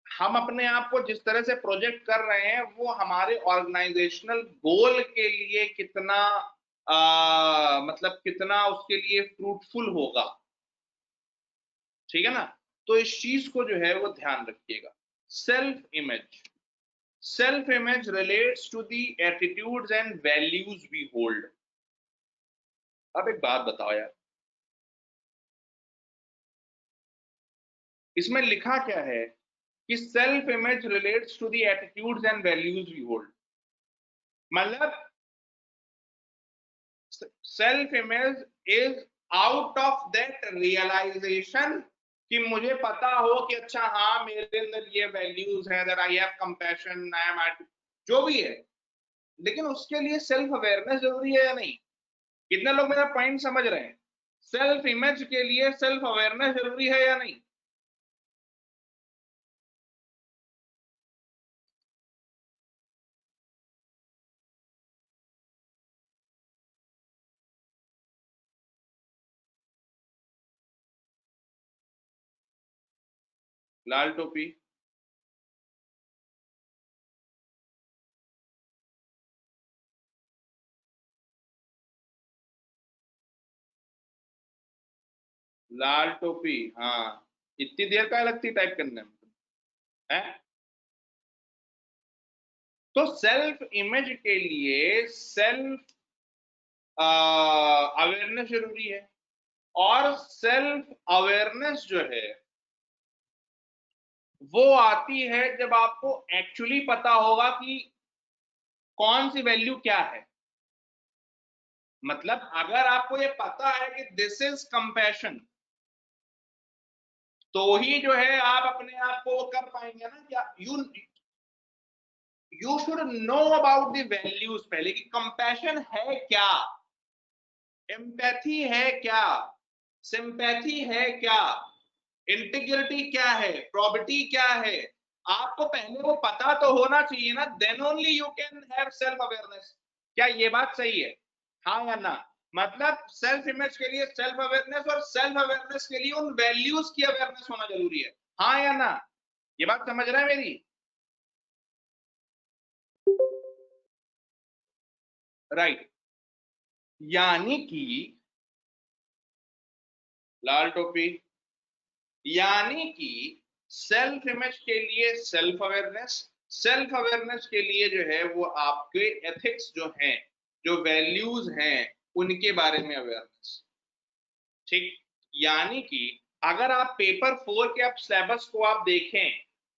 हम अपने आप को जिस तरह से प्रोजेक्ट कर रहे हैं वो हमारे ऑर्गेनाइजेशनल गोल के लिए कितना मतलब कितना उसके लिए फ्रूटफुल होगा, ठीक है ना। तो इस चीज को जो है वो ध्यान रखिएगा। Self image, self image relates to the attitudes and values we hold. अब एक बात बताओ यार, इसमें लिखा क्या है कि self image relates to the attitudes and values we hold, मतलब self image is out of that realisation कि मुझे पता हो कि अच्छा हाँ मेरे अंदर ये वैल्यूज हैं, that I have compassion, I am, जो भी है, लेकिन उसके लिए सेल्फ अवेयरनेस जरूरी है या नहीं? कितने लोग मेरा पॉइंट समझ रहे हैं? सेल्फ इमेज के लिए सेल्फ अवेयरनेस जरूरी है या नहीं? लाल टोपी, लाल टोपी, हाँ, इतनी देर क्या लगती टाइप करने में है? तो सेल्फ इमेज के लिए सेल्फ अवेयरनेस जरूरी है, और सेल्फ अवेयरनेस जो है वो आती है जब आपको एक्चुअली पता होगा कि कौन सी वैल्यू क्या है। मतलब अगर आपको ये पता है कि दिस इज कंपैशन, तो ही जो है आप अपने आप को कर पाएंगे ना, क्या you should know about the values पहले, कि कंपैशन है क्या, एम्पैथी है क्या, सिंपैथी है क्या, इंटीग्रिटी क्या है, प्रोबिटी क्या है, आपको पहले वो पता तो होना चाहिए ना, then only you can have self awareness. क्या ये बात सही है? हाँ या ना? मतलब सेल्फ इमेज के लिए सेल्फ अवेयरनेस, और सेल्फ अवेयरनेस के लिए उन वैल्यूज की अवेयरनेस होना जरूरी है। हाँ या ना? ये बात समझ रहे हैं मेरी? राइट। यानी कि लाल टोपी, यानी कि सेल्फ इमेज के लिए सेल्फ अवेयरनेस, सेल्फ अवेयरनेस के लिए जो है वो आपके एथिक्स जो हैं, जो वैल्यूज हैं, उनके बारे में अवेयरनेस। ठीक। यानी कि अगर आप पेपर 4 के आप सिलेबस को आप देखें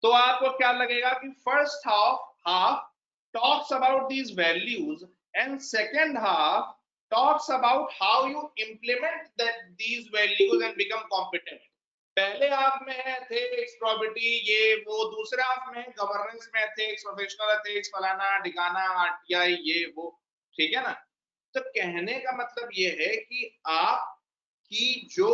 तो आपको क्या लगेगा कि first half half talks about these values, and second half talks about how you implement that these values and become competent. पहले हाफ में है एथिक्स, प्रॉपर्टी, ये वो, दूसरे हाफ में गवर्नेंस में एथिक्स, प्रोफेशनल एथिक्स, फलाना ठिकाना, आरटीआई, ये वो, ठीक है ना। तो कहने का मतलब ये है कि आप की जो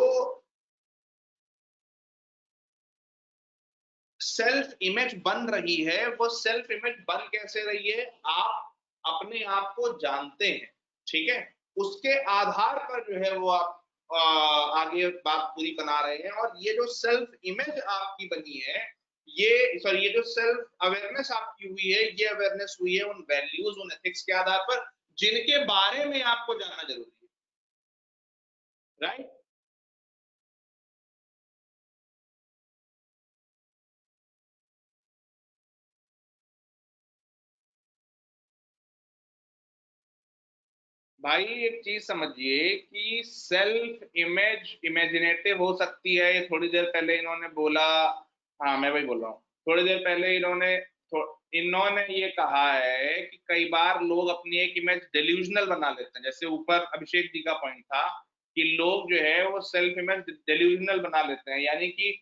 सेल्फ इमेज बन रही है वो सेल्फ इमेज बन कैसे रही है, आप अपने आप को जानते हैं, ठीक है, उसके आधार पर जो है वो आप आगे बात पूरी बना रहे हैं। और ये जो सेल्फ इमेज आपकी बनी है, ये सॉरी, ये जो सेल्फ अवेयरनेस आपकी हुई है, ये अवेयरनेस हुई है उन वैल्यूज, उन एथिक्स के आधार पर जिनके बारे में आपको जानना जरूरी है। राइट। भाई एक चीज समझिए कि सेल्फ इमेज इमेजिनेटिव हो सकती है, ये थोड़ी देर पहले इन्होंने बोला। हाँ मैं वही बोल रहा हूँ, थोड़ी देर पहले इन्होंने ये कहा है कि कई बार लोग अपनी एक इमेज डिल्यूजनल बना लेते हैं, जैसे ऊपर अभिषेक जी का पॉइंट था कि लोग जो है वो सेल्फ इमेज डिल्यूजनल बना लेते हैं, यानी कि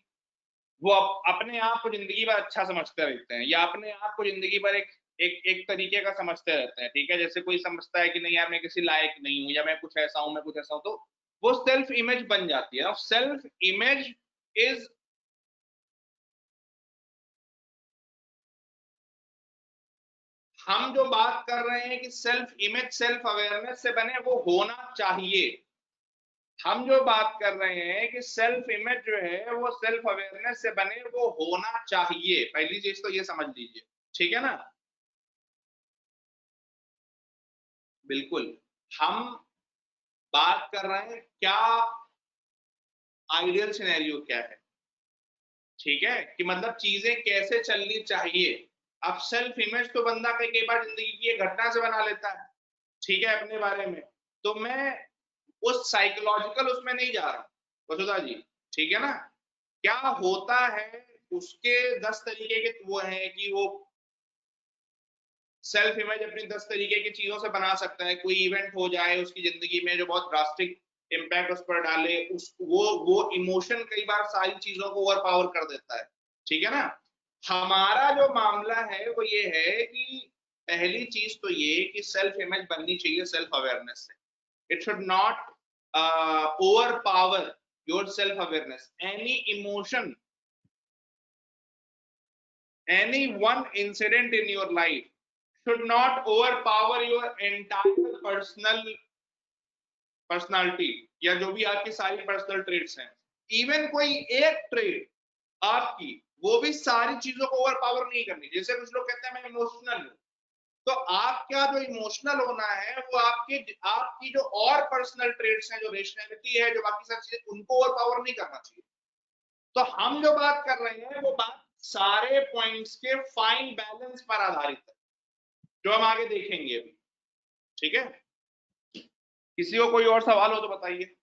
वो अपने आप को जिंदगी भर अच्छा समझते रहते हैं, या अपने आप को जिंदगी भर एक एक एक तरीके का समझते रहते हैं, ठीक है। जैसे कोई समझता है कि नहीं यार मैं किसी लायक नहीं हूं, या मैं कुछ ऐसा हूं, मैं कुछ ऐसा हूं, तो वो सेल्फ इमेज बन जाती है। सेल्फ इमेज इज हम जो बात कर रहे हैं कि सेल्फ इमेज सेल्फ अवेयरनेस से बने, वो होना चाहिए। हम जो बात कर रहे हैं कि सेल्फ इमेज जो है वो सेल्फ अवेयरनेस से बने, वो होना चाहिए। पहली चीज तो ये समझ लीजिए, ठीक है ना। बिल्कुल। हम बात कर रहे हैं क्या आइडियल सिनेरियो क्या है, ठीक है, कि मतलब चीजें कैसे चलनी चाहिए। अब सेल्फ इमेज तो बंदा कई बार जिंदगी की एक घटना से बना लेता है, ठीक है, अपने बारे में। तो मैं उस साइकोलॉजिकल उसमें नहीं जा रहा वसुधा जी, ठीक है ना। क्या होता है, उसके 10 तरीके के वो हैं कि वो सेल्फ इमेज अपनी 10 तरीके की चीजों से बना सकता है। कोई इवेंट हो जाए उसकी जिंदगी में जो बहुत ड्रास्टिक इम्पैक्ट उस पर डाले, उस वो इमोशन कई बार सारी चीजों को ओवर पावर कर देता है, ठीक है ना। हमारा जो मामला है वो ये है कि पहली चीज तो ये कि सेल्फ इमेज बननी चाहिए सेल्फ अवेयरनेस से। It should not over power your self awareness. Any emotion, any one incident in your life should not overpower your entire personality या जो भी आपकी सारी पर्सनल ट्रेड्स हैं। इवन कोई एक ट्रेड आपकी, वो भी सारी चीजों को ओवर पावर नहीं करनी। जैसे कुछ लोग कहते हैं मैं इमोशनल हूं, तो आपका जो इमोशनल होना है वो आपकी जो और पर्सनल ट्रेड्स हैं, जो रेशनैलिटी है, जो बाकी सारी चीजें, उनको ओवर पावर नहीं करना चाहिए। तो हम जो बात कर रहे हैं वो बात सारे पॉइंट्स के फाइन बैलेंस पर आधारित है, जो हम आगे देखेंगे अभी, ठीक है। किसी को कोई और सवाल हो तो बताइए।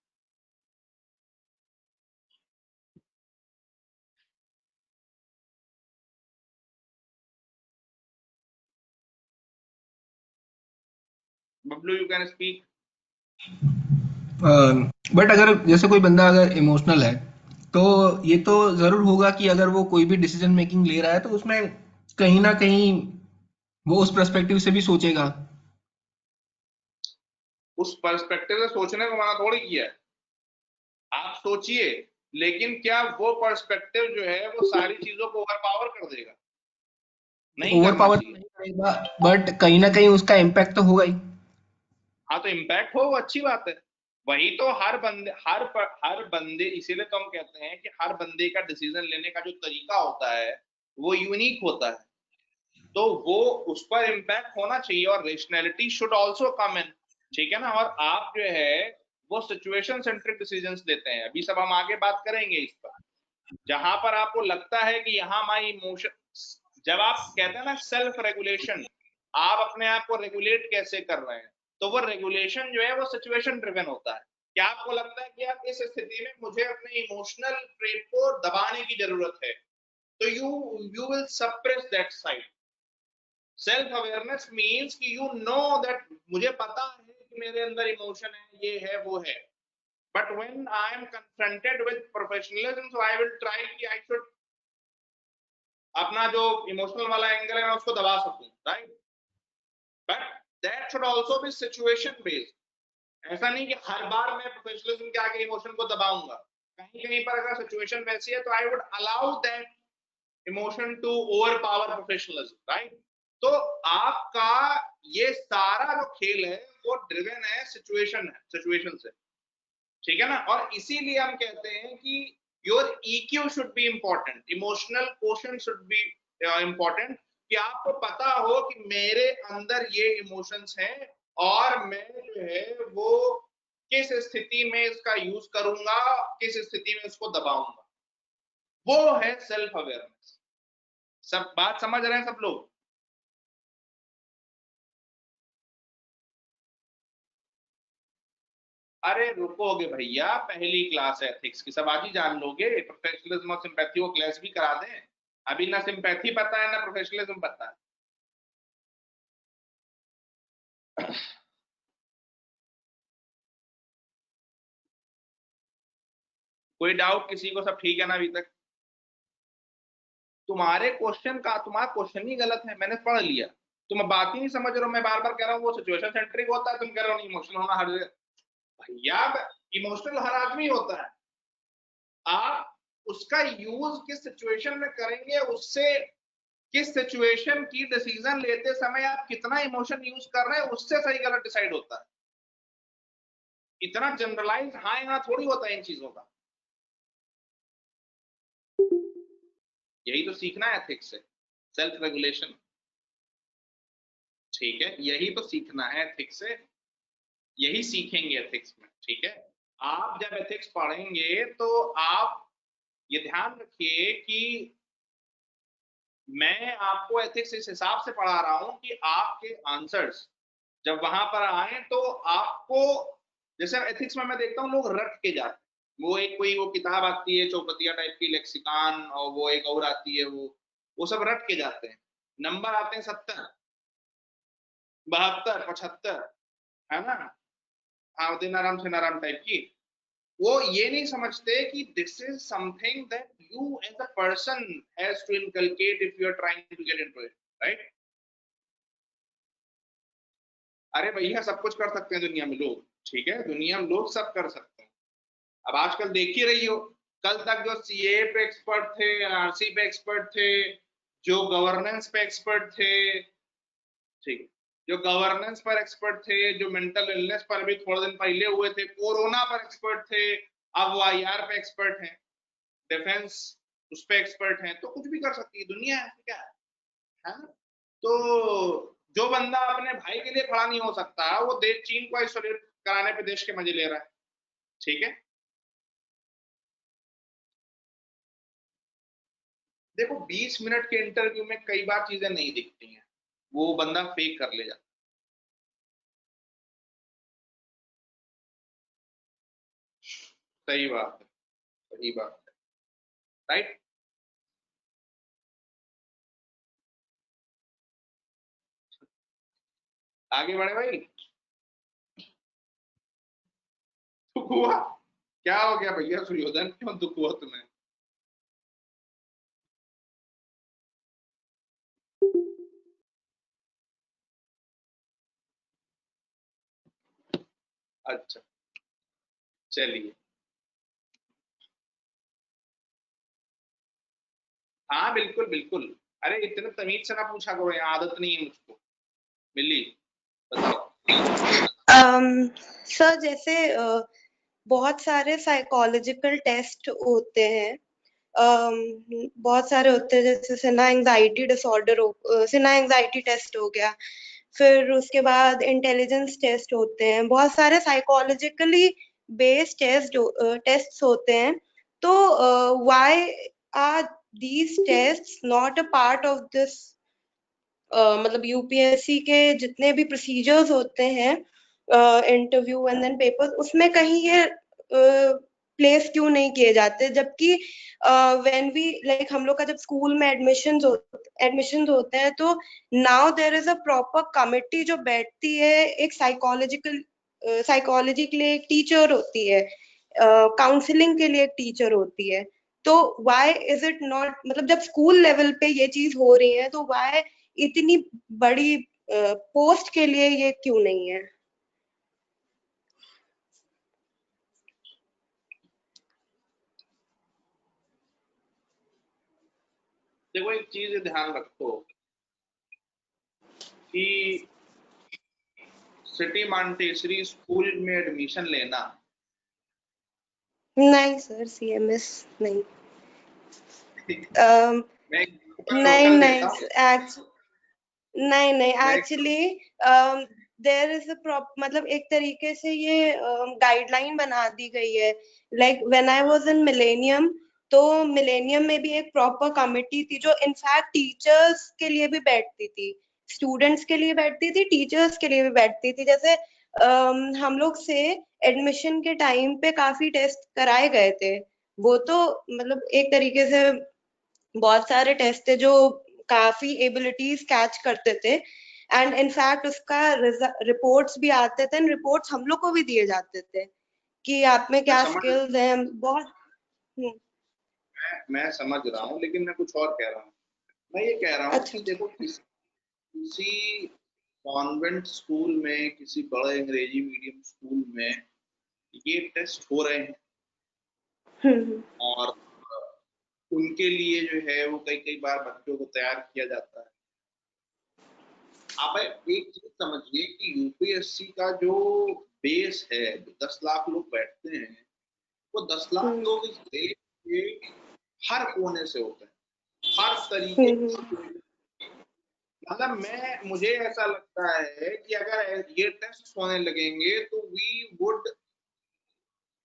Bablu, you can speak. But अगर जैसे कोई बंदा अगर इमोशनल है, तो ये तो जरूर होगा कि अगर वो कोई भी डिसीजन मेकिंग ले रहा है तो उसमें कहीं ना कहीं वो उस पर्सपेक्टिव से भी सोचेगा। उस पर्सपेक्टिव से सोचने को मना थोड़ी किया है, आप सोचिए, लेकिन क्या वो पर्सपेक्टिव जो है वो सारी चीजों को ओवर पावर कर देगा? नहीं ओवर करना पावर तो चाहिए। नहीं करेगा, बट कहीं ना कहीं उसका इम्पैक्ट तो होगा ही। हाँ, तो इम्पैक्ट हो वो अच्छी बात है। वही तो हर बंदे, इसीलिए तो हम कहते हैं कि हर बंदे का डिसीजन लेने का जो तरीका होता है वो यूनिक होता है। तो वो उस पर इम्पैक्ट होना चाहिए, और रेशनैलिटी शुड आल्सो कम इन, ठीक है ना। और आप जो है वो सिचुएशन सेंट्रिक डिसीजंस लेते हैं। अभी सब हम आगे बात करेंगे इस पर, जहां पर आपको लगता है कि यहाँ माई इमोशन, जब आप कहते हैं ना सेल्फ रेगुलेशन, आप अपने आप को रेगुलेट कैसे कर रहे हैं, तो वो रेगुलेशन जो है वो सिचुएशन ड्रिवन होता है। क्या आपको लगता है कि आप इस स्थिति में मुझे अपने इमोशनल ट्रेट को दबाने की जरूरत है, तो you will suppress that side. Self awareness means कि यू नो दैट मुझे पता है कि मेरे अंदर इमोशन है, ये है वो है, but when I am confronted with professionalism, so I will try कि आई शुड अपना जो इमोशनल वाला एंगल है मैं उसको दबा सकूं, right. But that should also be situation based. ऐसा नहीं कि हर बार मैं प्रोफेशनलिज्म के आगे इमोशन को दबाऊंगा। कहीं कहीं पर अगर सिचुएशन वैसी है तो I would allow that emotion to over power professionalism, right. तो आपका ये सारा जो खेल है वो ड्रिवन है सिचुएशन से, ठीक है ना। और इसीलिए हम कहते हैं कि your EQ should be important, emotional quotient should be important, कि आपको पता हो कि मेरे अंदर ये इमोशंस हैं और मैं जो है वो किस स्थिति में इसका यूज करूंगा, किस स्थिति में इसको दबाऊंगा। वो है सेल्फ अवेयरनेस। सब बात समझ रहे हैं सब लोग? अरे रुकोगे भैया, पहली क्लास है एथिक्स की, सब आज ही जान लोगे। प्रोफेशनलिज्म और सिंपैथी को क्लास भी करा दें। अभी ना सिंपैथी पता है ना प्रोफेशनलिज्म पता है। कोई डाउट किसी को? सब ठीक है ना अभी तक? तुम्हारा क्वेश्चन ही गलत है, मैंने पढ़ लिया, तुम बात ही नहीं समझ रहे हो। मैं बार बार कह रहा हूँ वो सिचुएशन सेंट्रिक होता है, तुम कह रहे हो नहीं इमोशनल होना हर जगह। भैया, इमोशनल हर आदमी होता है। आप उसका यूज किस सिचुएशन में करेंगे उससे किस सिचुएशन की डिसीजन लेते समय आप कितना इमोशन यूज कर रहे हैं उससे सही गलत डिसाइड होता है। इतना जनरलाइज हाँ यहाँ थोड़ी होता है इन चीजों का। यही तो सीखना है एथिक्स से, सेल्फ रेगुलेशन। ठीक है, यही तो सीखना है एथिक्स से, यही सीखेंगे एथिक्स में। ठीक है, आप जब एथिक्स पढ़ेंगे तो आप ये ध्यान रखिए कि मैं आपको एथिक्स इस हिसाब से पढ़ा रहा हूं कि आपके आंसर्स जब वहां पर आए तो आपको, जैसे एथिक्स में मैं देखता हूं लोग रट के जाते हैं। वो एक कोई वो किताब आती है चौपतिया टाइप की, लेक्सिकॉन, और वो एक और आती है वो सब रट के जाते हैं। नंबर आते हैं 70, 72, 75, है ना, हाँ दिनाराम सिनाराम टाइप की। वो ये नहीं समझते कि this is something that you as a person has to inculcate if you are trying to get into it, right. अरे भैया सब कुछ कर सकते हैं दुनिया में लोग, ठीक है, दुनिया में लोग सब कर सकते हैं। अब आजकल देख ही रही हो, कल तक जो सीए पे एक्सपर्ट थे, एनआरसी पे एक्सपर्ट थे, जो गवर्नेंस पे एक्सपर्ट थे, ठीक, जो गवर्नेंस पर एक्सपर्ट थे, जो मेंटल इलनेस पर भी थोड़े दिन पहले हुए थे, कोरोना पर एक्सपर्ट थे, अब वो आईआर पे एक्सपर्ट हैं, डिफेंस उस पे एक्सपर्ट हैं, तो कुछ भी कर सकती है दुनिया है, क्या है। तो जो बंदा अपने भाई के लिए खड़ा नहीं हो सकता वो देश चीन को आइसोलेट कराने पे देश के मजे ले रहा है। ठीक है, देखो 20 मिनट के इंटरव्यू में कई बार चीजें नहीं दिखती हैं, वो बंदा फेक कर ले जाता। सही बात है, सही बात है, राइट। आगे बढ़े भाई। दुख हुआ, क्या हो गया भैया सुयोधन, क्यों दुख हुआ तुम्हें? अच्छा, चलिए, हाँ बिल्कुल बिल्कुल। अरे इतने तमीज से ना पूछा करो, यहाँ आदत नहीं है मुझको। मिली, बताओ। सर जैसे बहुत सारे साइकोलॉजिकल टेस्ट होते हैं, बहुत सारे होते हैं, जैसे Sinha anxiety disorder Sinha anxiety test हो गया, फिर उसके बाद इंटेलिजेंस टेस्ट होते हैं, बहुत सारे साइकोलॉजिकली बेस्ड टेस्ट होते हैं। तो why are these test not a part of this, मतलब यूपीएससी के जितने भी प्रोसीजर्स होते हैं, इंटरव्यू एंड देन पेपर, उसमें कहीं ये प्लेस क्यों नहीं किए जाते, जबकि व्हेन वी लाइक हम लोग का जब स्कूल में एडमिशन होते हैं तो now there is a proper committee जो बैठती है, एक साइकोलॉजी के लिए एक टीचर होती है, काउंसलिंग के लिए एक टीचर होती है। तो व्हाई इज इट नॉट, मतलब जब स्कूल लेवल पे ये चीज हो रही है तो व्हाई इतनी बड़ी पोस्ट के लिए ये क्यों नहीं है? देखो एक चीज ध्यान रखो कि सिटी मांटेसरी स्कूल में एडमिशन लेना, नहीं सर, सीएमएस नहीं। मैं नहीं लोकल नहीं देता हूँ, नहीं नहीं, मैं एक्चुअली देयर इज अ मतलब एक तरीके से ये गाइडलाइन बना दी गई है। Like when I was in millennium, तो मिलेनियम में भी एक प्रॉपर कमिटी थी जो इनफैक्ट टीचर्स के लिए भी बैठती थी, स्टूडेंट्स के लिए बैठती थी, टीचर्स के लिए भी बैठती थी। जैसे हम लोग से एडमिशन के टाइम पे काफी टेस्ट कराए गए थे, वो तो मतलब एक तरीके से बहुत सारे टेस्ट थे जो काफी एबिलिटीज कैच करते थे, एंड इनफैक्ट उसका रिपोर्ट्स भी आते थे, रिपोर्ट्स हम लोग को भी दिए जाते थे कि आप में मैं क्या समझ स्किल्स हैं, बहुत। हम्म, मैं समझ रहा हूँ, लेकिन मैं कुछ और कह रहा हूँ। मैं ये कह रहा हूँ अच्छा कि अच्छा। देखो किसी कॉन्वेंट स्कूल में, किसी बड़े अंग्रेजी मीडियम स्कूल में ये टेस्ट हो रहे हैं, हम्म और उनके लिए जो है वो कई बार बच्चों को तैयार किया जाता है। आप एक चीज समझिए कि यूपीएससी का जो बेस है, 10 लाख लोग बैठते हैं, वो 10 लाख लोग इस देश के हर कोने से होते हैं, हर तरीके से। मतलब मुझे ऐसा लगता है कि अगर ये टेस्ट होने लगेंगे तो we would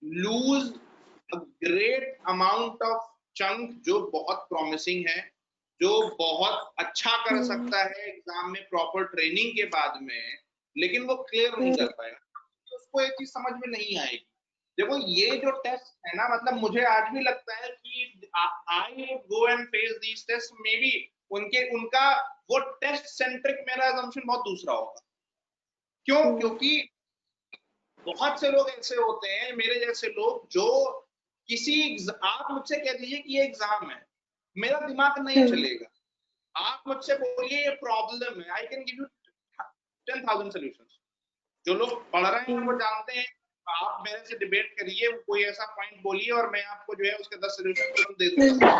lose a great amount of chunk जो बहुत प्रॉमिसिंग है, जो बहुत अच्छा कर सकता है एग्जाम में प्रॉपर ट्रेनिंग के बाद में, लेकिन वो क्लियर नहीं कर पाएगा। तो उसको एक चीज समझ में नहीं आएगी। देखो ये जो टेस्ट है ना, मतलब मुझे आज भी लगता है कि I go and face these test, maybe उनका वो टेस्ट सेंट्रिक, मेरा assumption बहुत दूसरा होगा। क्यों? क्योंकि बहुत से लोग ऐसे होते हैं, मेरे जैसे लोग, जो आप मुझसे कह दीजिए कि ये एग्जाम है, मेरा दिमाग नहीं चलेगा। आप मुझसे बोलिए ये प्रॉब्लम है, I can give you 10,000 solutions. जो लोग पढ़ रहे हैं वो जानते हैं। आप मेरे से डिबेट करिए, कोई ऐसा पॉइंट बोलिए और मैं आपको जो है उसके 10 सॉल्यूशन तुरंत दे दूंगा।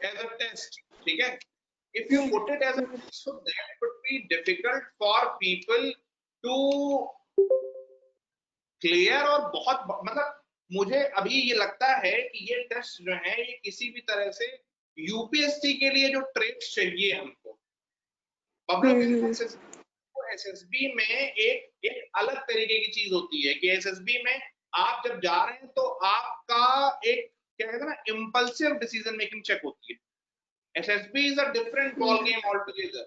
एज अ टेस्ट, ठीक है, if you put it as a test, so that would be difficult for people to clear। और बहुत मतलब मुझे अभी ये लगता है कि ये टेस्ट जो है ये किसी भी तरह से यूपीएससी के लिए जो ट्रेड्स चाहिए हमको, पब्लिक एसएसबी में एक अलग तरीके की चीज होती है कि एसएसबी में आप जब जा रहे हैं तो आपका एक क्या कहते हैं ना, इम्पल्सिव डिसीजन मेकिंग चेक होती है। SSB is a different ball game altogether।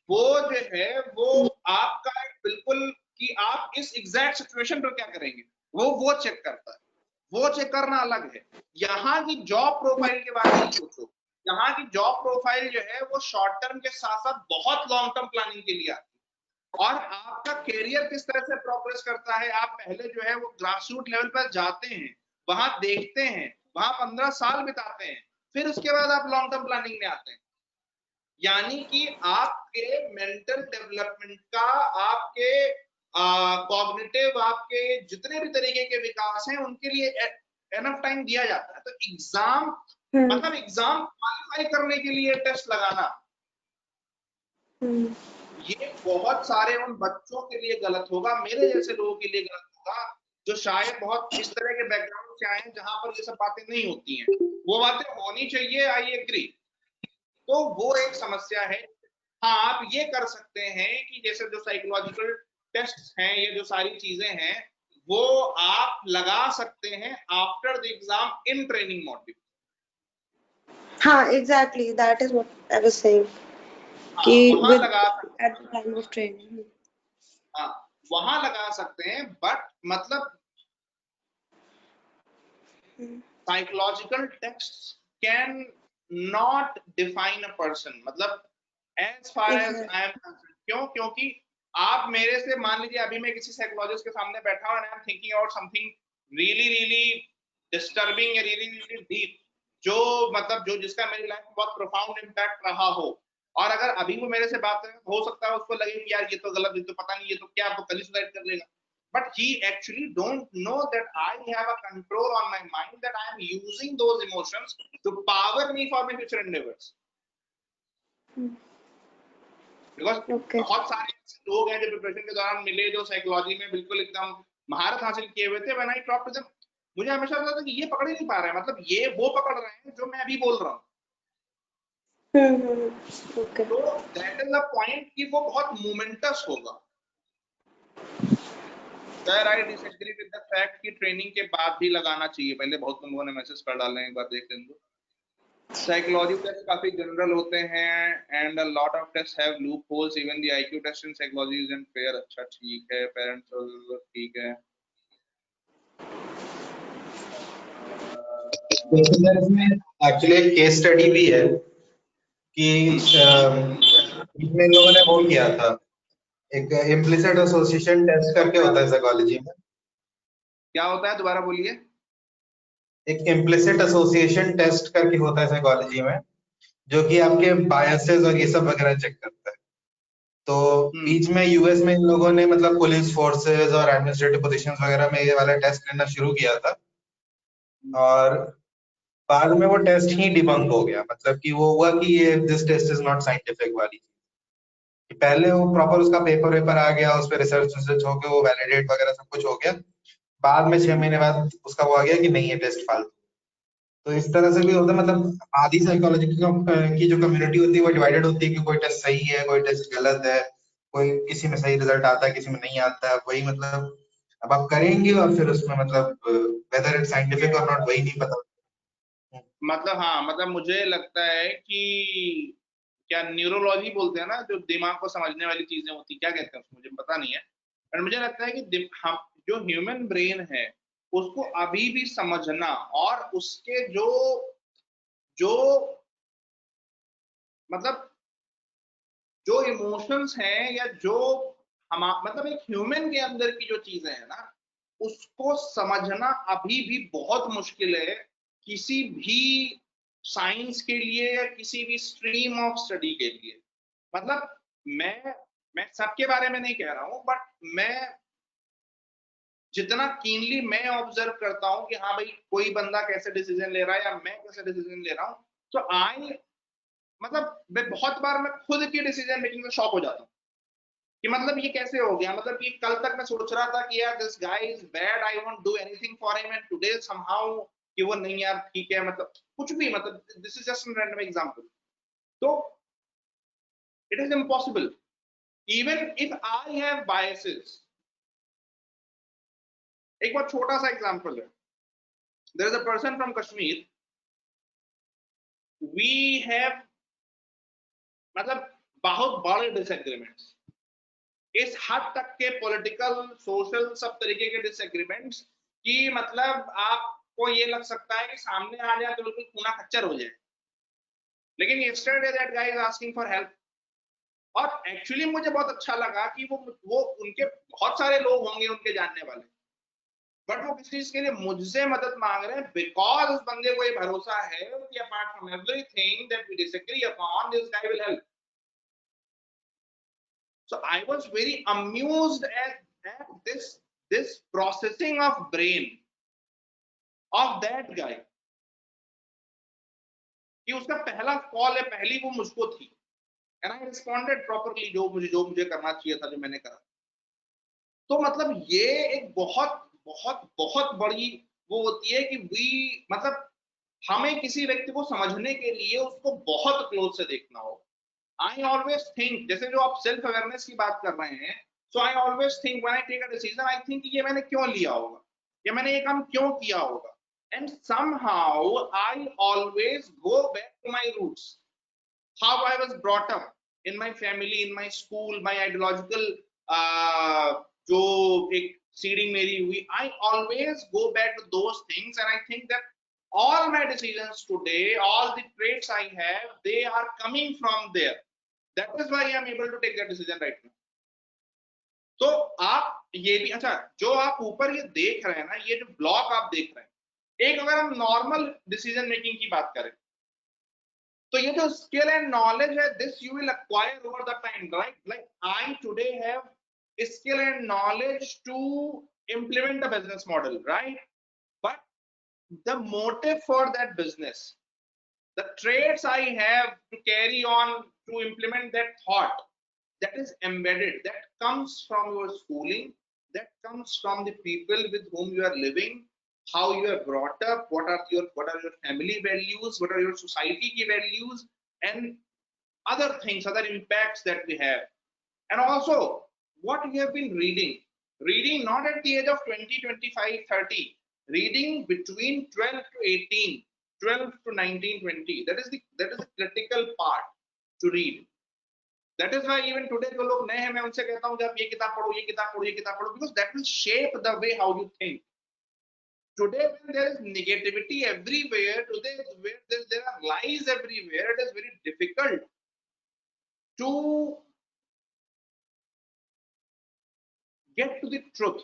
वो जो है वो आपका बिल्कुल कि आप इस एग्जैक्ट सिचुएशन पर क्या करेंगे, वो चेक करता है। वो चेक करना अलग है। यहाँ की जॉब प्रोफाइल के बारे में सोचो। यहाँ की जॉब प्रोफाइल जो है वो शॉर्ट टर्म के साथ साथ बहुत लॉन्ग टर्म प्लानिंग के लिए आती है। और आपका कैरियर किस तरह से प्रोग्रेस करता है, आप पहले जो है वो ग्रासरूट लेवल पर जाते हैं, वहां देखते हैं, वहां 15 साल बिताते हैं, फिर उसके बाद आप लॉन्ग टर्म प्लानिंग में आते हैं। यानी कि आपके मेंटल डेवलपमेंट का, आपके कॉग्निटिव, आपके जितने भी तरीके के विकास हैं उनके लिए एनफ टाइम दिया जाता है। तो एग्जाम मतलब एग्जाम क्वालिफाई करने के लिए टेस्ट लगाना, ये बहुत सारे उन बच्चों के लिए गलत होगा, मेरे जैसे लोगों के लिए गलत होगा, जो शायद बहुत इस तरह के बैकग्राउंड से आए हैं जहां पर ये सब बातें नहीं होती हैं। वो बातें होनी चाहिए, आई एग्री। तो वो एक समस्या है। हाँ, आप ये कर सकते हैं कि जैसे जो साइकोलॉजिकल टेस्ट हैं, ये जो सारी चीजें हैं, वो आप लगा सकते हैं after the exam in training module. हाँ, exactly, that is what I was saying कि वहां लगा at the time of training. हाँ, वहां लगा सकते हैं, बट मतलब psychological text can not define a person, मतलब as far as I am concern. क्यों? क्योंकि आप मेरे से मान लीजिए अभी मैं किसी साइकोलॉजिस्ट के सामने बैठा हूं and I am thinking about something really really disturbing या रियली रियली डीप, जो मतलब जो जिसका मेरी लाइफ में बहुत प्रोफाउंड इम्पैक्ट रहा हो, और अगर अभी वो मेरे से बात करें, हो सकता है उसको लगे कि यार ये तो गलत, ये तो पता नहीं, ये तो क्या, तो कल सुसाइड कर लेगा। But he actually don't know that I have a control on my mind, that I am using those emotions to power me for my future endeavors. Because बहुत सारे लोग हैं जो प्रिपरेशन के दौरान मिले, जो साइकोलॉजी में बिल्कुल एकदम महारत हासिल किए हुए थे, when I talk to them, मुझे हमेशा लगता था कि ये पकड़ ही नहीं पा रहे हैं, मतलब ये वो पकड़ रहे हैं जो मैं अभी बोल रहा हूँ। तो that is the point कि वो बहुत मोमेंटस होगा। Sir, I disagree with the fact कि ट्रेनिंग के बाद भी लगाना चाहिए। पहले बहुत लोगों ने मैसेज कर डाले हैं, एक बार देख लें। साइकोलॉजी टेस्ट काफी जनरल होते हैं and a lot of test have loopholes, even the IQ test in psychology isn't fair. अच्छा, ठीक है, पेरेंट्स ठीक है। इसमें एक्चुअली एक केस स्टडी भी है कि इसमें लोगों ने वो किया था, एक इम्प्लिसिट एसोसिएशन टेस्ट करके होता है साइकोलॉजी में। क्या होता है, दोबारा बोलिए। एक इम्प्लिसिट एसोसिएशन टेस्ट करके होता है साइकोलॉजी में, जो कि आपके बायसेस और ये सब वगैरह चेक करता है। तो बीच में यूएस में इन लोगों ने मतलब पुलिस फोर्सेस और एडमिनिस्ट्रेटिव पोजीशंस वगैरह में ये वाला टेस्ट लेना शुरू किया था। और बाद में वो टेस्ट ही डिबंक हो गया, मतलब कि वो हुआ कि ये this test is not scientific वाली कि पहले वो प्रॉपर उसका पेपर आ गया, उस पर रिसर्च हो गया, वो वैलिडेट वगैरह सब कुछ हो गया, बाद में 6 महीने बाद उसका वो आ गया कि नहीं ये टेस्ट फालतू। तो इस तरह से भी होता है, मतलब आधी साइकोलॉजी की जो कम्युनिटी होती है वो डिवाइडेड होती है कि कोई टेस्ट सही है, कोई टेस्ट गलत है, कोई किसी में सही रिजल्ट आता है, किसी में नहीं आता है। वही मतलब अब आप करेंगे और फिर उसमें मतलब वेदर इट साइंटिफिक और नॉट वही नहीं पता। मतलब हाँ, मतलब मुझे लगता है कि क्या न्यूरोलॉजी बोलते हैं ना, जो दिमाग को समझने वाली चीजें होती, क्या कहते हैं उसको, मुझे पता नहीं है, पर मुझे लगता है कि हम जो ह्यूमन ब्रेन है उसको अभी भी समझना, और उसके जो जो मतलब जो इमोशंस हैं, या जो हम मतलब एक ह्यूमन के अंदर की जो चीजें हैं ना, उसको समझना अभी भी बहुत मुश्किल है किसी भी साइंस के लिए या किसी भी स्ट्रीम ऑफ स्टडी के लिए। मतलब मैं सबके बारे में नहीं कह रहा हूं, बट मैं जितना कीनली मैं ऑब्जर्व करता हूं कि हाँ भाई कोई बंदा कैसे डिसीजन ले रहा है या मैं कैसे डिसीजन ले रहा हूं, तो आई मतलब बहुत बार मैं खुद की डिसीजन मेकिंग में शॉक हो जाता हूँ कि मतलब ये कैसे हो गया। मतलब कि कल तक मैं सोच रहा था कि यार this guy is bad, I won't do anything for him, and today somehow कि वो नहीं यार ठीक है, मतलब कुछ भी, मतलब this is just an random example. तो it is impossible even if I have biases. एक बहुत छोटा सा एग्जांपल है, there is a person from Kashmir, we have मतलब बहुत बड़े डिसएग्रीमेंट्स, इस हद तक के पॉलिटिकल सोशल सब तरीके के डिसएग्रीमेंट्स कि मतलब आपको ये लग सकता है कि सामने आ जाए तो बिल्कुल खूना खच्चर हो जाए, लेकिन yesterday that guy is asking for help। और एक्चुअली मुझे बहुत अच्छा लगा कि वो उनके बहुत सारे लोग होंगे उनके जानने वाले, बट वो किसी चीज के लिए मुझसे मदद मांग रहे हैं बिकॉज उस बंदे को ये भरोसा है कि apart from everything that we disagree upon, this guy will help. So I was very amused at this processing of brain of that guy कि उसका पहला कॉल है, पहली वो मुझको थी, and I responded properly, जो मुझे करना चाहिए था, जो मैंने करा। तो मतलब ये एक बहुत बहुत बहुत बड़ी वो होती है कि मतलब हमें किसी व्यक्ति को समझने के लिए उसको बहुत क्लोज से देखना होगा। I always think, जैसे जो आप सेल्फ अवेयरनेस की बात कर रहे हैं, so I always think when I take a decision, I think ये मैंने क्यों लिया होगा, या मैंने ये काम क्यों किया होगा, and somehow I always go back to my roots, how I was brought up in my family, in my school, my ideological जो एक seeding मेरी हुई, I always go back to those things, and I think that all my decisions today, all the traits I have, they are coming from there. That is why I am able to take that decision right now. तो आप ये भी, अच्छा जो आप ऊपर ये देख रहे हैं ना, ये जो ब्लॉक आप देख रहे हैं, एक अगर हम नॉर्मल डिसीजन मेकिंग की बात करें तो ये जो स्किल एंड नॉलेज है, this you will acquire over the time, right? Like I today have skill and knowledge to implement a business model, right? But the motive for that business, the traits I have to carry on to implement that thought, that is embedded, that comes from your schooling, that comes from the people with whom you are living, how you are brought up, what are your family values, what are your society ki values, and other things, other impacts that we have. And also what you have been reading not at the age of 20, 25, 30, reading between 12 to 18, 12 to 19, 20, that is the critical part to read. That is why even today जो लोग नए हैं, मैं उनसे कहता हूँ कि आप ये किताब पढ़ो, ये किताब पढ़ो, ये किताब पढ़ो, because that will shape the way how you think. Today when there is negativity everywhere, today where there are lies everywhere, it is very difficult to get to the truth.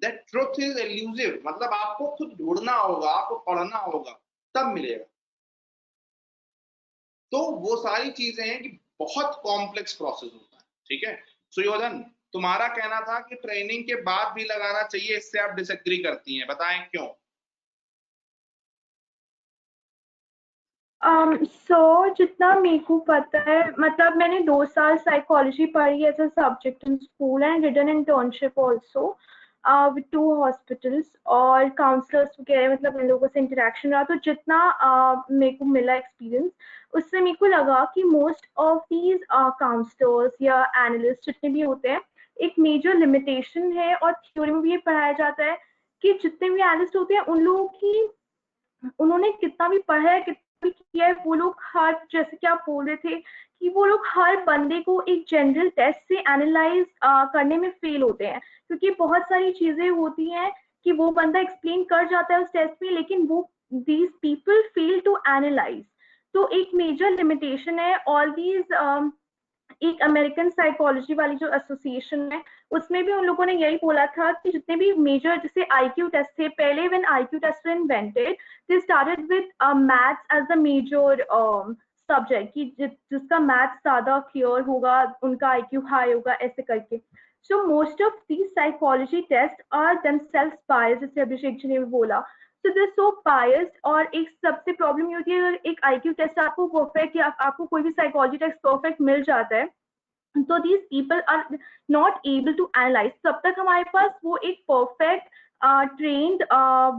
That truth is elusive, मतलब आपको खुद ढूंढना होगा, आपको पढ़ना होगा, तब मिलेगा। तो वो सारी चीजें हैं कि बहुत कॉम्प्लेक्स प्रोसेस होता है, ठीक है। सुयोधन, तुम्हारा कहना था कि ट्रेनिंग के बाद भी लगाना चाहिए, इससे आप डिसएग्री करती हैं, बताएं क्यों? जितना मेरे को पता है, मतलब मैंने 2 साल साइकोलॉजी पढ़ी as a subject in school and did an internship also with 2 hospitals और काउंसलर्स वगैरह, मतलब इन लोगों से इंटरेक्शन रहा। तो जितना मेरे को मिला एक्सपीरियंस, उससे मेरे को लगा कि मोस्ट ऑफ दीज काउंसलर्स या एनालिस्ट जितने भी होते हैं, एक मेजर लिमिटेशन है और थ्योरी में भी ये पढ़ाया जाता है कि जितने भी एनालिस्ट होते हैं उन लोगों की, उन्होंने कितना भी पढ़ा है, कितना भी किया है, वो लोग हर, जैसे कि आप बोल रहे थे कि वो लोग हर बंदे को एक जनरल टेस्ट से एनालाइज करने में फेल होते हैं, क्योंकि बहुत सारी चीजें होती हैं कि वो बंदा एक्सप्लेन कर जाता है उस टेस्ट में, लेकिन वो these people fail to analyse. तो एक मेजर लिमिटेशन है। ऑल दीज एक अमेरिकन साइकोलॉजी वाली जो एसोसिएशन है, उसमें भी उन लोगों ने यही बोला था कि जितने भी मेजर, जैसे आईक्यू टेस्ट थे पहले, when IQ test were invented, they started with maths as the major subject, कि जिसका मैथ्स ज्यादा क्लियर होगा उनका आईक्यू हाई होगा, ऐसे करके। So most of these psychology test are themselves biased, जैसे अभिषेक जी ने भी बोला। So they so biased. और एक सबसे प्रॉब्लम ये होती है, अगर एक आईक्यू टेस्ट आपको परफेक्ट, या आपको कोई भी साइकोलॉजी टेस्ट परफेक्ट मिल जाता है, तो these people are not able to analyse. तब तक हमारे पास वो एक परफेक्ट ट्रेंड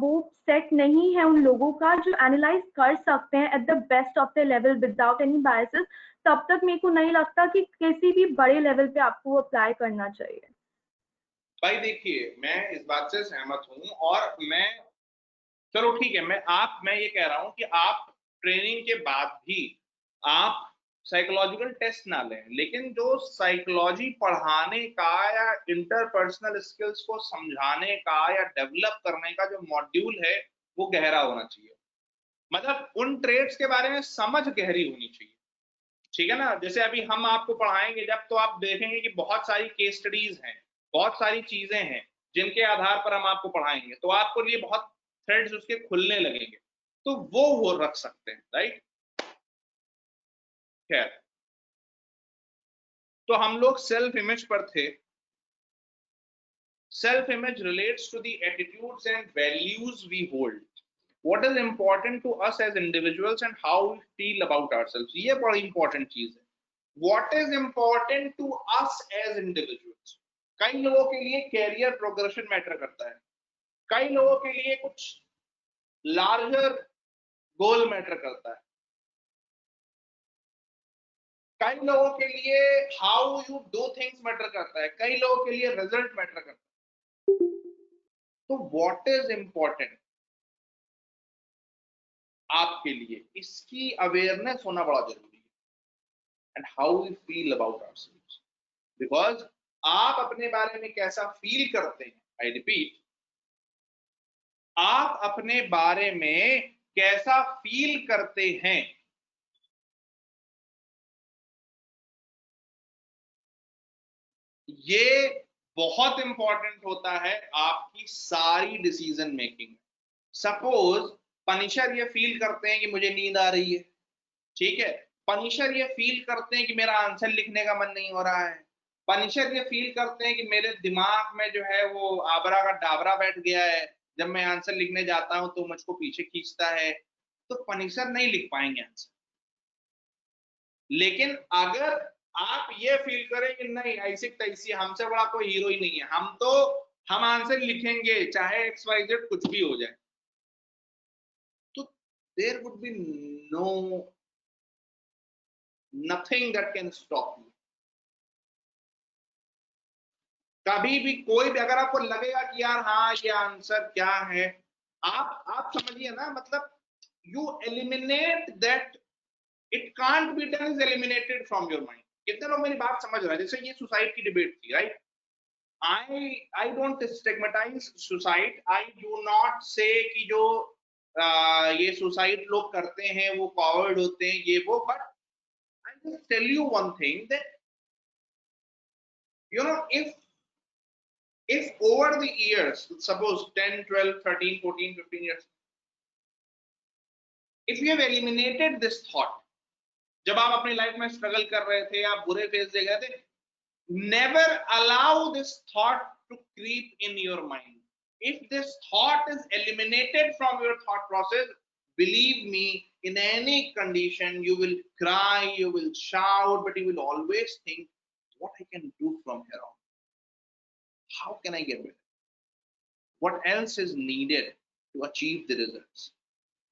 वो सेट नहीं है उन लोगों का जो एनालाइज कर सकते हैं at the best of the level without any biases. तब तक मेरे को नहीं लगता कि किसी भी बड़े लेवल पे आपको अप्लाई करना चाहिए। भाई देखिए, मैं इस बात से सहमत हूं, और मैं, चलो ठीक है, मैं ये कह रहा हूं कि आप ट्रेनिंग के बाद भी आप साइकोलॉजिकल टेस्ट ना लें, लेकिन जो साइकोलॉजी पढ़ाने का या इंटरपर्सनल स्किल्स को समझाने का या डेवलप करने का जो मॉड्यूल है, वो गहरा होना चाहिए। मतलब उन ट्रेड्स के बारे में समझ गहरी होनी चाहिए, ठीक है ना। जैसे अभी हम आपको पढ़ाएंगे जब, तो आप देखेंगे कि बहुत सारी केस स्टडीज हैं, बहुत सारी चीजें हैं जिनके आधार पर हम आपको पढ़ाएंगे, तो आपको लिए बहुत थ्रेड्स उसके खुलने लगेंगे, तो वो रख सकते हैं, राइट। खैर, तो हम लोग सेल्फ इमेज पर थे। Self image relates to the attitudes and values we hold, what is important to us as individuals and how we feel about ourselves। ये बड़ी इंपॉर्टेंट चीज है। what is important to us as individuals। कई लोगों के लिए कैरियर प्रोग्रेशन मैटर करता है, कई लोगों के लिए कुछ लार्जर गोल मैटर करता है, कई लोगों के लिए how you do things matter करता है, कई लोगों के लिए रिजल्ट मैटर करता है। तो व्हाट इज इंपॉर्टेंट आपके लिए, इसकी अवेयरनेस होना बड़ा जरूरी है। And how we feel about ourselves, because आप अपने बारे में कैसा फील करते हैं, आई रिपीट, आप अपने बारे में कैसा फील करते हैं, ये बहुत इंपॉर्टेंट होता है आपकी सारी डिसीजन मेकिंग। सपोज पनिशर ये फील करते हैं कि मुझे नींद आ रही है, ठीक है, पनिशर ये फील करते हैं कि मेरा आंसर लिखने का मन नहीं हो रहा है, पनिशर ये फील करते हैं कि मेरे दिमाग में जो है वो आबरा का डाबरा बैठ गया है, जब मैं आंसर लिखने जाता हूं तो मुझको पीछे खींचता है, तो पनिशर नहीं लिख पाएंगे आंसर। लेकिन अगर आप ये फील करें कि नहीं, ऐसी तैसी, हमसे बड़ा कोई हीरो ही नहीं है, हम आंसर लिखेंगे चाहे XYZ कुछ भी हो जाए, तो there would be nothing that can stop you. कभी भी कोई भी, अगर आपको लगेगा कि यार हाँ ये आंसर क्या है, आप समझिए ना, मतलब you eliminate that, it can't be done, is eliminated from your mind. कितने लोग मेरी बात समझ रहे हैं? जैसे ये सुसाइड की डिबेट थी, right, I don't stigmatise suicide, I do not से कि जो ये सुसाइड लोग करते हैं वो कॉवर्ड होते हैं, ये वो, but I just tell you one thing that you know if over the years, suppose 10 12 13 14 15 years, if you have eliminated this thought, जब आप अपनी लाइफ में स्ट्रगल कर रहे थे, आप बुरे फेज दे गए थे, never allow this thought to creep in your mind. If this thought is eliminated from your thought process, believe me, in any condition, you will cry, you will shout, but you will always think, what I can do from here on? How can I get better? What else is needed to achieve the results?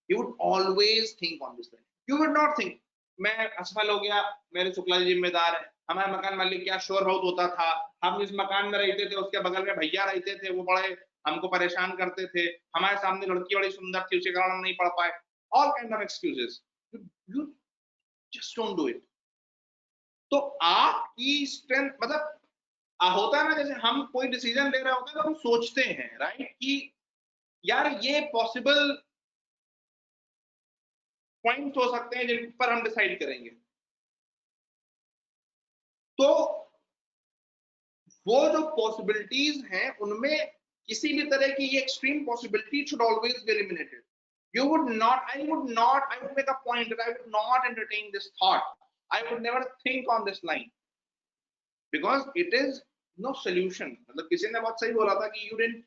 You would always think on this line. You would not think, मैं असफल हो गया, मेरे शुक्ला जी जिम्मेदार है, हमारे मकान मालिक क्या शोर बहुत होता था, हम इस मकान में रहते थे, उसके बगल में भैया रहते थे, वो बड़े हमको परेशान करते थे, हमारे सामने लड़की बड़ी सुंदर थी, उसके कारण हम नहीं पढ़ पाए. All kind of excuses. You just don't do it. तो आपकी स्ट्रेंथ मतलब होता है ना, जैसे हम कोई डिसीजन ले रहे होते हैं तो हम सोचते हैं, राइट, कि यार ये पॉसिबल पॉइंट हो सकते हैं जिन पर हम डिसाइड करेंगे. तो वो जो पॉसिबिलिटीज हैं उनमें किसी भी तरह की ये extreme possibility should always be eliminated. I would make a point that I would not entertain this thought. I would never think on this line because it is no solution. मतलब किसी ने बहुत सही बोला था कि you didn't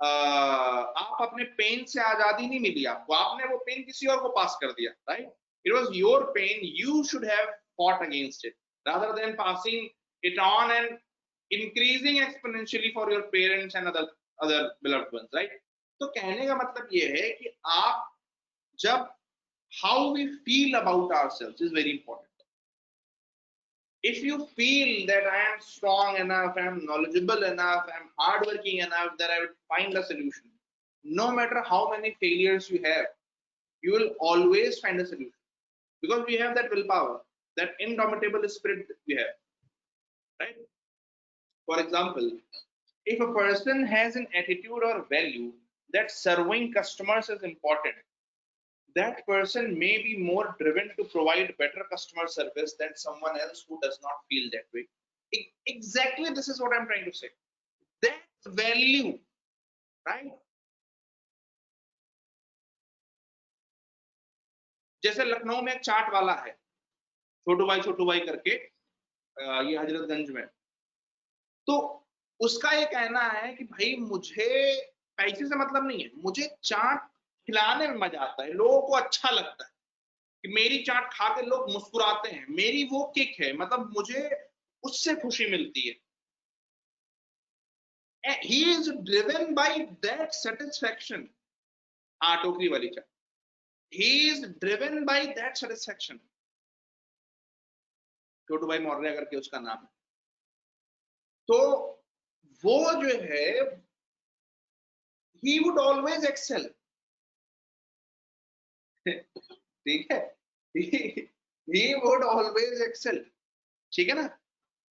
आप अपने पेन से आजादी नहीं मिली आपको, आपने वो पेन किसी और को पास कर दिया, right? It was your pain. You should have fought against it rather than passing it on and increasing exponentially for your parents and other beloved ones, right? तो कहने का मतलब ये है कि आप जब how we feel about ourselves is very important. If you feel that I am strong enough, I am knowledgeable enough, I am hardworking enough, that I will find a solution, no matter how many failures you have, you will always find a solution because we have that willpower, that indomitable spirit that we have, right? For example, if a person has an attitude or value that serving customers is important, that person may be more driven to provide better customer service than someone else who does not feel that way. Exactly, this is what I'm trying to say. That value, right? जैसे लखनऊ में एक चाट वाला है, छोटू भाई करके, ये हजरतगंज में. तो उसका ये कहना है कि भाई मुझे पैसे से मतलब नहीं है, मुझे चाट खिलाने में मजा आता है, लोगों को अच्छा लगता है कि मेरी चाट खा के लोग मुस्कुराते हैं, मेरी वो किक है, मतलब मुझे उससे खुशी मिलती है. He is driven by that satisfaction. हाँ, टोकरी वाली चाट. He is driven by that satisfaction. छोटू भाई मौर्य करके उसका नाम है. तो वो जो है, he would always excel. ठीक है, he would always excel. ठीक है ना?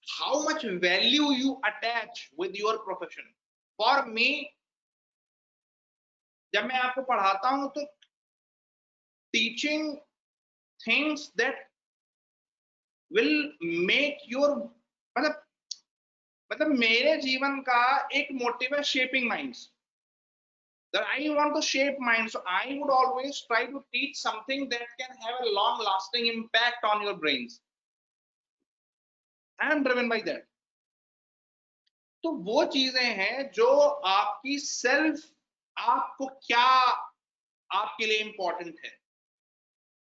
How much value you attach with your profession. For me, जब मैं आपको पढ़ाता हूं तो teaching things that will make your मतलब मेरे जीवन का एक मोटिव है shaping minds. That I want to shape minds, so I would always try to teach something that can have a long-lasting impact on your brains. I am driven by that. तो वो चीजें हैं जो आपकी सेल्फ, आपको क्या आपके लिए इंपॉर्टेंट है.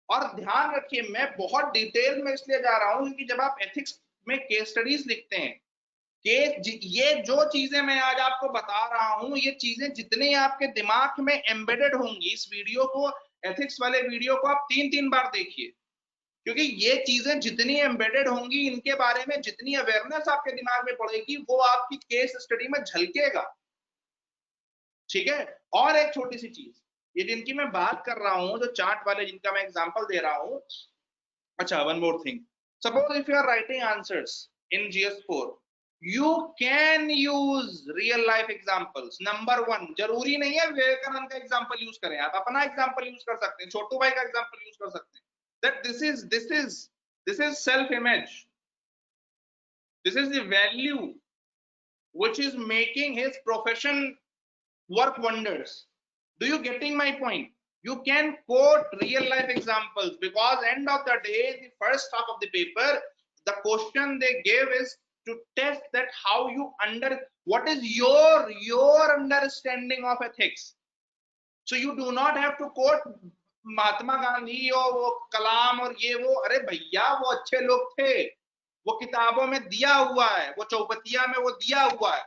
और ध्यान रखिए, मैं बहुत डिटेल में इसलिए जा रहा हूं क्योंकि जब आप एथिक्स में केस स्टडीज लिखते हैं कि ये जो चीजें मैं आज आपको बता रहा हूं, ये चीजें जितनी आपके दिमाग में एम्बेडेड होंगी, इस वीडियो को, एथिक्स वाले वीडियो को आप 3-3 बार देखिए, क्योंकि ये चीजें जितनी एम्बेडेड होंगी, इनके बारे में जितनी अवेयरनेस आपके दिमाग में पड़ेगी, वो आपकी केस स्टडी में झलकेगा. ठीक है. और एक छोटी सी चीज, ये जिनकी मैं बात कर रहा हूं, जो चार्ट वाले जिनका मैं एग्जांपल दे रहा हूं. अच्छा, one more thing. Suppose if you are writing answers in GS4, you can use real life examples. Number 1, जरूरी नहीं है विवेकानंद का एग्जांपल यूज करें, आप अपना एग्जांपल यूज कर सकते हैं, छोटू भाई का एग्जांपल यूज कर सकते हैं. That this is self image. This is the value which is making his profession work wonders. Do you getting my point? You can quote real life examples because end of the day, the first half of the paper, the question they give is to test that how you what is your understanding of ethics. So you do not have to quote Mahatma Gandhi और वो कलाम और ये वो, अरे भैया वो अच्छे लोग थे, वो किताबों में दिया हुआ है, वो चौपतिया में वो दिया हुआ है,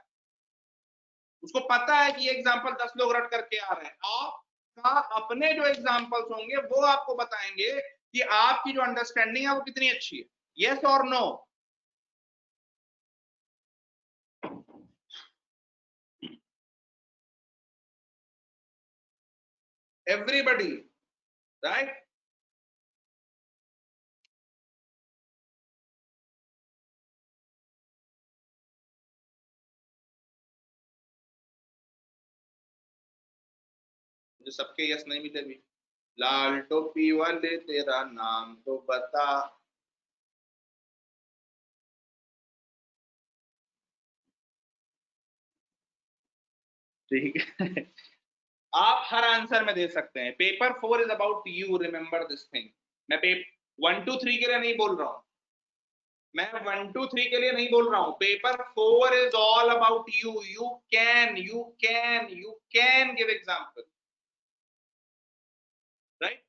उसको पता है कि ये एग्जाम्पल 10 लोग रट करके आ रहे हैं। आपका अपने जो एग्जाम्पल्स होंगे वो आपको बताएंगे कि आपकी जो अंडरस्टैंडिंग है वो कितनी अच्छी है। यस और नो? Everybody, right? मुझे सबके यस नहीं मिले भी। लाल टोपी वाले तेरा नाम तो बता। ठीक है, आप हर आंसर में दे सकते हैं। Paper 4 is about you, remember this thing. मैं 1 2 3 के लिए नहीं बोल रहा हूं, मैं 1 2 3 के लिए नहीं बोल रहा हूं। Paper 4 is all about you. You can give example, right?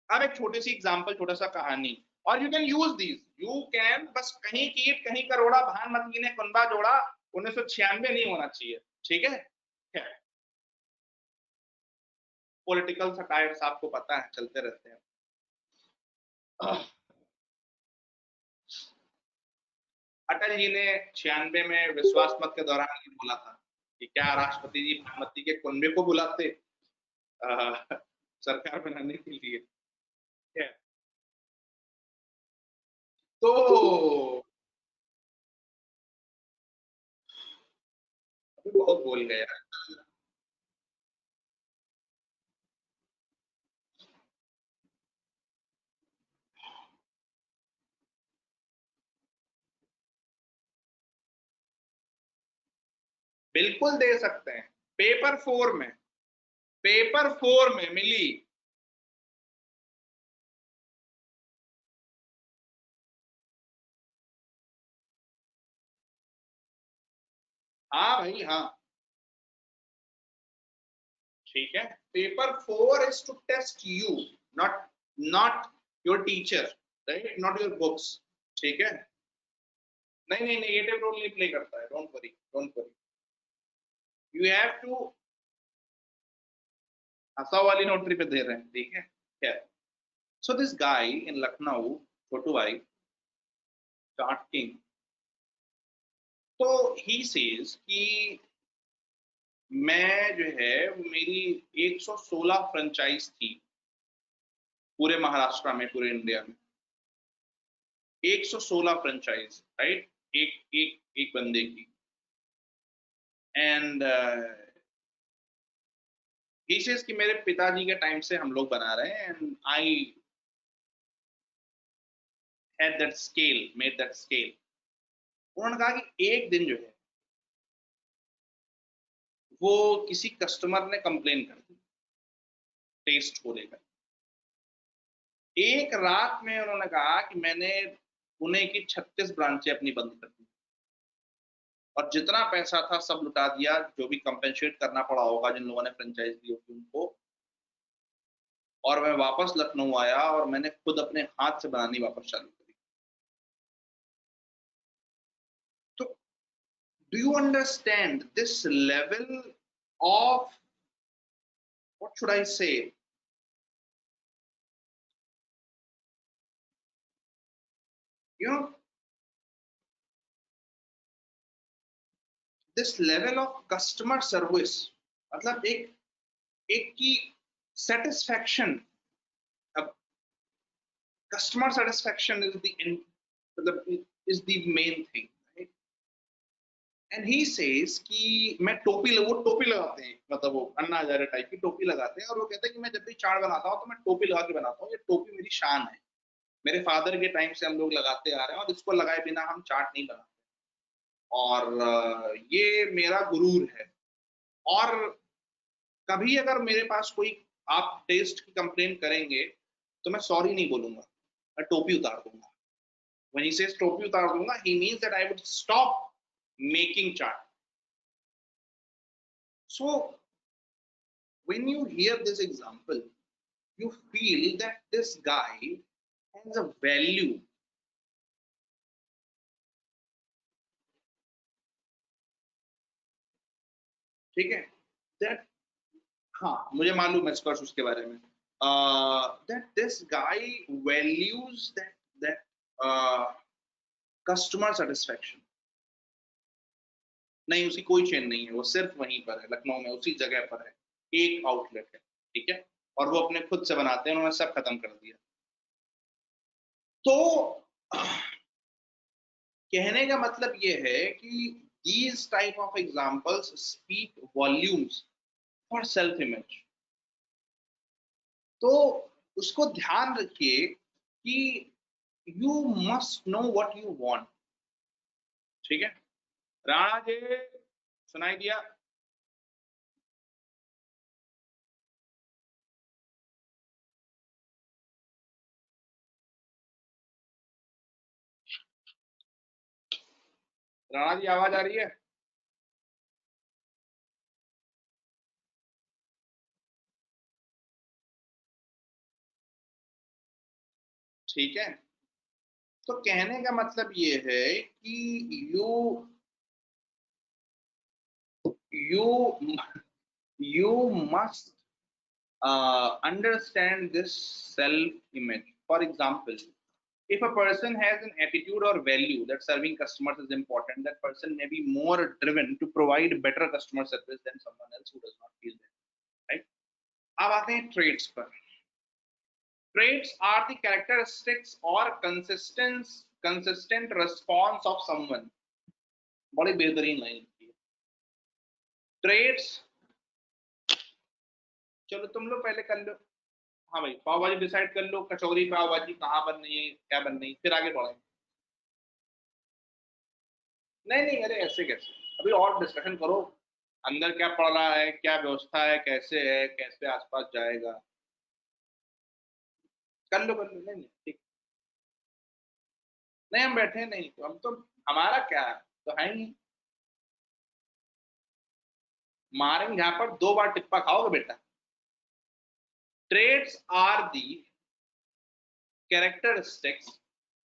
अब एक छोटी सी एग्जाम्पल, छोटा सा कहानी, और you can use these. You can, बस कहीं कीट कहीं करोड़ा, भान मत गिने कुनबा जोड़ा, 1996 नहीं होना चाहिए, ठीक है? पॉलिटिकल सटायर्स आपको पता है चलते रहते हैं। अटल जी ने 96 में विश्वास मत के दौरान ये बोला था कि क्या राष्ट्रपति जी भानुमति के कुनबे को बुलाते सरकार बनाने के लिए? तो अभी बहुत बोल गया। बिल्कुल दे सकते हैं, पेपर 4 में, पेपर 4 में मिली। हाँ भाई हाँ, ठीक है। Paper 4 is to test you, not not your teacher, right? Not your books, ठीक है? नहीं नहीं, नेगेटिव रोल नहीं प्ले करता है, don't worry, don't worry. You have to, Hansa वाली नोटरी पे दे रहे हैं, ठीक है? सो दिस गाय इन लखनऊ, छोटू भाई, चाट किंग, तो ही सेज कि मैं जो है, मेरी 116 फ्रेंचाइज थी पूरे महाराष्ट्र में, पूरे इंडिया में 116 फ्रेंचाइज, राइट? एक एक एक बंदे की। एंड ही सेज कि मेरे पिताजी के टाइम से हम लोग बना रहे हैं, and I had that scale, made that scale. उन्होंने कहा कि एक दिन जो है वो किसी कस्टमर ने कंप्लेन कर दी टेस्ट को लेकर। एक रात में उन्होंने कहा कि मैंने पुणे की 36 ब्रांचें अपनी बंद कर दी और जितना पैसा था सब लुटा दिया, जो भी कंपेंसेट करना पड़ा होगा जिन लोगों ने फ्रेंचाइज दी होगी उनको। और मैं वापस लखनऊ आया और मैंने खुद अपने हाथ से बनानी वापस चालू करी। तो do you understand this level of, what should I say, you know, this level of customer service? मतलब एक की satisfaction, customer satisfaction is the main thing, right? And he says कि मैं टोपी, वो टोपी लगाते हैं, मतलब वो अन्ना हजारे टाइप की टोपी लगाते हैं, और वो कहते हैं कि मैं जब भी चाट बनाता हूँ तो मैं टोपी लगा के बनाता हूँ, ये टोपी मेरी शान है, मेरे फादर के टाइम से हम लोग लगाते आ रहे हैं और इसको लगाए बिना हम चाट नहीं बनाते, और ये मेरा गुरूर है। और कभी अगर मेरे पास कोई आप टेस्ट की कंप्लेन करेंगे तो मैं सॉरी नहीं बोलूंगा, मैं टोपी उतार दूंगा। When he says टोपी उतार दूंगा, he means that I would stop making chart. So when you hear this example, you feel that this guy has a value. ठीक है, that हाँ मुझे मालूम है स्पर्श उसके बारे में, that this guy values that customer satisfaction. नहीं, उसकी कोई चेन नहीं है, वो सिर्फ वहीं पर है, लखनऊ में उसी जगह पर है, एक आउटलेट है, ठीक है, और वो अपने खुद से बनाते हैं, उन्होंने सब खत्म कर दिया। तो कहने का मतलब ये है कि these type of examples speak volumes for self image. तो उसको ध्यान रखिए कि you must know what you want. ठीक है, राणा जी सुनाई दिया? राणा जी आवाज आ रही है? ठीक है, तो कहने का मतलब ये है कि you must understand this self image. For example, if a person has an attitude or value that serving customers is important, that person may be more driven to provide better customer service than someone else who does not feel that, right? अब आते हैं traits पर. Traits are the characteristics or consistent response of someone. बड़ी बेहतरीन लाइन है. Traits, चलो तुम लोग पहले कर लो. हाँ भाई, पाव भाजी डिसाइड कर लो, कचौरी पाव भाजी कहाँ बननी है, क्या बननी है, फिर आगे बढ़ेंगे. नहीं अरे ऐसे कैसे, अभी और डिस्कशन करो, अंदर क्या पड़ रहा है, क्या व्यवस्था है, कैसे आसपास जाएगा, कर लो. नहीं ठीक, नहीं हम बैठे नहीं, तो हम तो हमारा क्या है, तो है ही मारेंगे जहां पर 2 बार टिप्पा खाओगे बेटा. Traits are the characteristics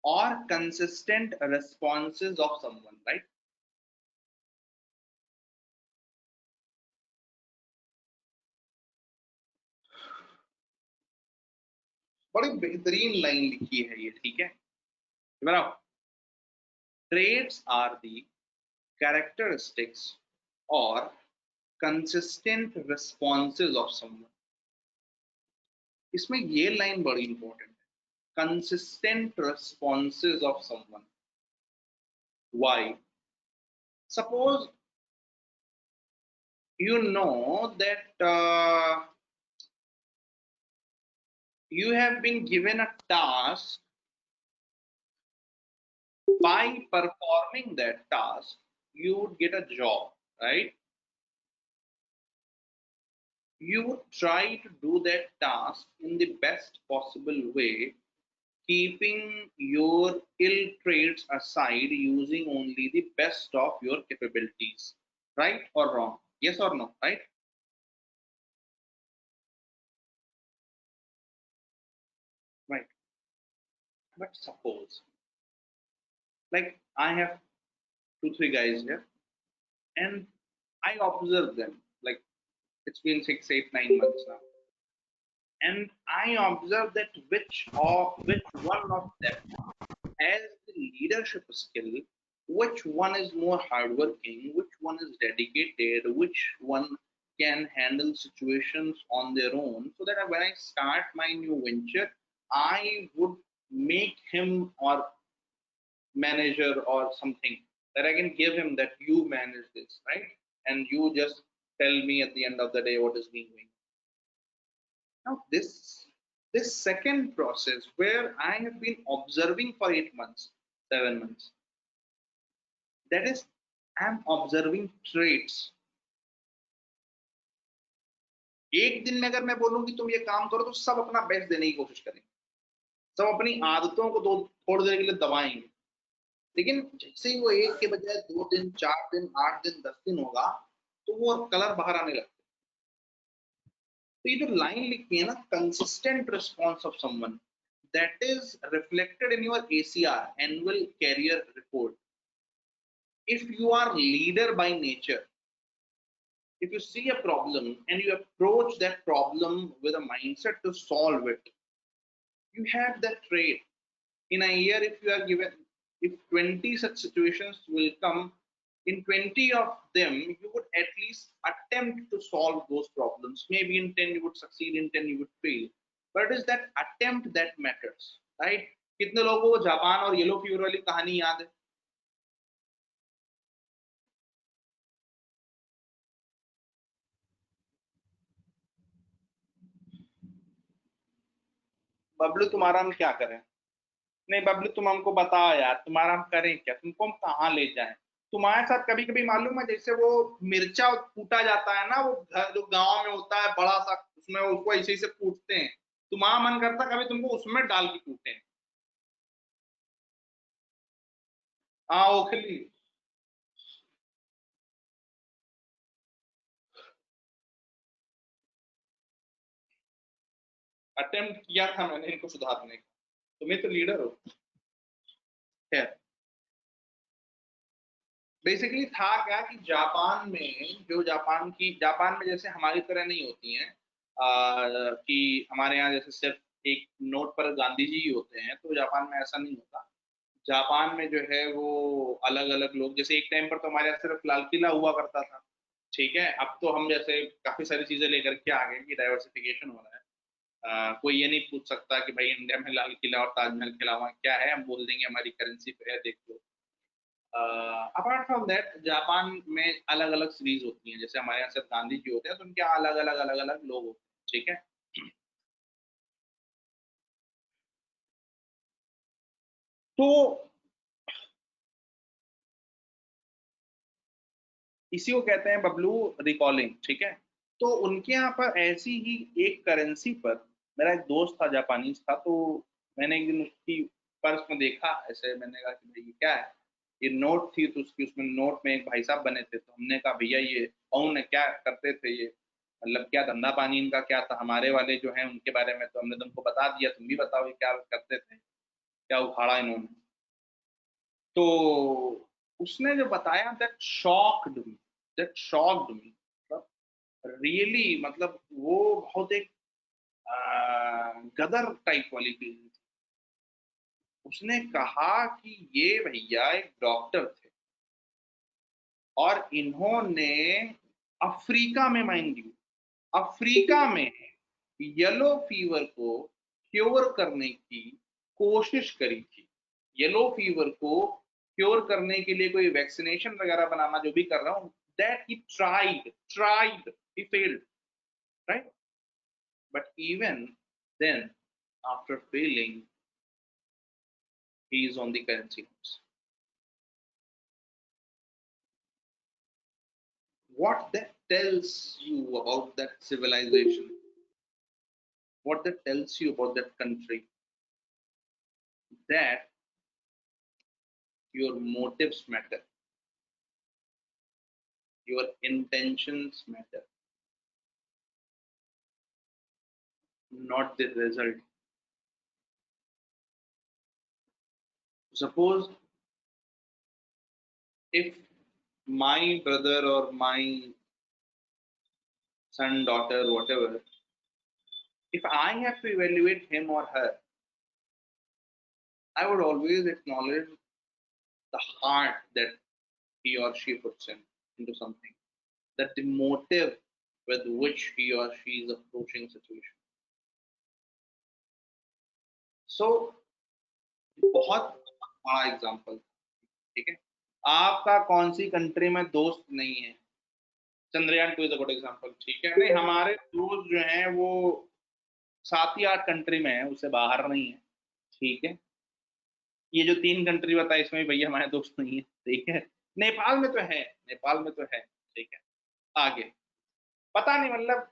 or consistent responses of someone, right? बड़ी बेहतरीन लाइन लिखी है ये, ठीक है, बनाओ. Traits are the characteristics or consistent responses of someone. इसमें ये लाइन बड़ी इंपॉर्टेंट है, consistent responses of someone. Why? Suppose you know that you have been given a task. By performing that task, you would get a job, right? You would try to do that task in the best possible way, keeping your ill traits aside, using only the best of your capabilities. Right or wrong? Yes or no, right? Right. But suppose, like I have 2-3 guys here, and I observe them, like it's been 6, 8, 9 months now, and I observe that which one of them has the leadership skill, which one is more hardworking, which one is dedicated, which one can handle situations on their own, so that when I start my new venture, I would make him or manager or something, that I can give him, that you manage this, right? And you just tell me at the end of the day what is being doing. Now this second process, where I have been observing for 8 months, 7 months, that is, I am observing traits. एक दिन में अगर मैं बोलूं कि तुम ये काम करो, तो सब अपना बेस्ट देने की कोशिश करेंगे, सब अपनी आदतों को थोड़ी देर के लिए दबाएंगे, लेकिन जैसे ही वो 1 के बजाय 2 दिन, 4 दिन, 8 दिन, 10 दिन होगा, तो वो कलर बाहर आने लगता है. तो ये जो लाइन लिखी है ना, consistent response of someone, that is reflected in your ACR, annual career report. If you are leader by nature, if you see a problem and you approach that problem with a mindset to solve it, you have that trait. In a year, if you are given, if 20 such situations will come, in 20 of them you would at least attempt to solve those problems. Maybe in 10 you would succeed, in 10 you would fail, but it is that attempt that matters, right? कितने लोगों को जापान और येलो फीवर वाली कहानी याद है? बबलू तुम्हारा हम क्या करें? नहीं बबलू तुम हमको बताओ यार, तुम्हारा हम करें क्या? तुमको हम कहाँ ले जाएं? तुम्हारे साथ कभी कभी मालूम है, जैसे वो मिर्चा कूटा जाता है ना, वो जो गांव में होता है बड़ा सा, उसमें उसको ऐसे ही से कूटते हैं, तुम्हारा मन करता कभी तुमको उसमें डाल के कूटे? हाँ ओखली. अटेम्प्ट किया था मैंने इनको सुधारने का, तुम्हें तो लीडर हो. बेसिकली था क्या कि जापान में, जो जापान में जैसे हमारी तरह नहीं होती हैं कि हमारे यहाँ जैसे सिर्फ एक नोट पर गांधी जी ही होते हैं, तो जापान में ऐसा नहीं होता. जापान में जो है वो अलग अलग लोग, जैसे एक टाइम पर तो हमारे यहाँ सिर्फ लाल किला हुआ करता था, ठीक है. अब तो हम जैसे काफी सारी चीजें लेकर के आ गए कि डाइवर्सिफिकेशन हो रहा है. कोई ये नहीं पूछ सकता कि भाई इंडिया में लाल किला और ताजमहल के अलावा क्या है, हम बोल देंगे हमारी करेंसी पे है, देख लो. अपार्ट फ्रॉम दैट, जापान में अलग अलग सीरीज होती हैं, जैसे हमारे यहाँ सिर्फ गांधी जी होते हैं, तो उनके यहाँ अलग अलग लोग होते हैं, ठीक है. तो इसी को कहते हैं बबलू रिकॉलिंग, ठीक है. तो उनके यहाँ पर ऐसी ही एक करेंसी पर, मेरा एक दोस्त था जापानीज था, तो मैंने एक दिन उसकी पर्स में देखा ऐसे, मैंने कहा कि भाई ये क्या है, ये नोट थी, तो उसमें नोट में एक भाई साहब बने थे, तो हमने कहा भैया ये कौन है, क्या करते थे ये, मतलब क्या धंधा पानी इनका क्या था? हमारे वाले जो हैं उनके बारे में तो हमने तुमको बता दिया, तुम भी बताओ ये क्या करते थे, क्या उखाड़ा इन्होंने. तो उसने जो बताया, दैट शॉक्ड मी, रियली, मतलब वो बहुत एक गदर टाइप वाली फीलिंग थी. उसने कहा कि ये भैया एक डॉक्टर थे और इन्होंने अफ्रीका में, माइंड यू, अफ्रीका में येलो फीवर को क्योर करने की कोशिश करी थी. येलो फीवर को क्योर करने के लिए कोई वैक्सीनेशन वगैरह बनाना, जो भी कर रहा हूं, that he tried, he failed, right? But even then, after failing, he is on the currency notes. What that tells you about that civilization, what that tells you about that country, that your motives matter, your intentions matter, not the result. Suppose if my brother or my son, daughter, whatever, if I have to evaluate him or her, I would always acknowledge the heart that he or she puts into something, that the motive with which he or she is approaching situation. So बहुत बड़ा एग्जाम्पल, ठीक है. आपका कौन सी कंट्री में दोस्त नहीं है? Chandrayaan 2 is a good example, ठीक है. नहीं, हमारे दोस्त जो हैं वो 7 या 8 कंट्री में है, उससे बाहर नहीं है, ठीक है. ये जो 3 कंट्री बताई इसमें भैया हमारे दोस्त नहीं है, ठीक है. नेपाल में तो है, नेपाल में तो है, ठीक है. आगे पता नहीं, मतलब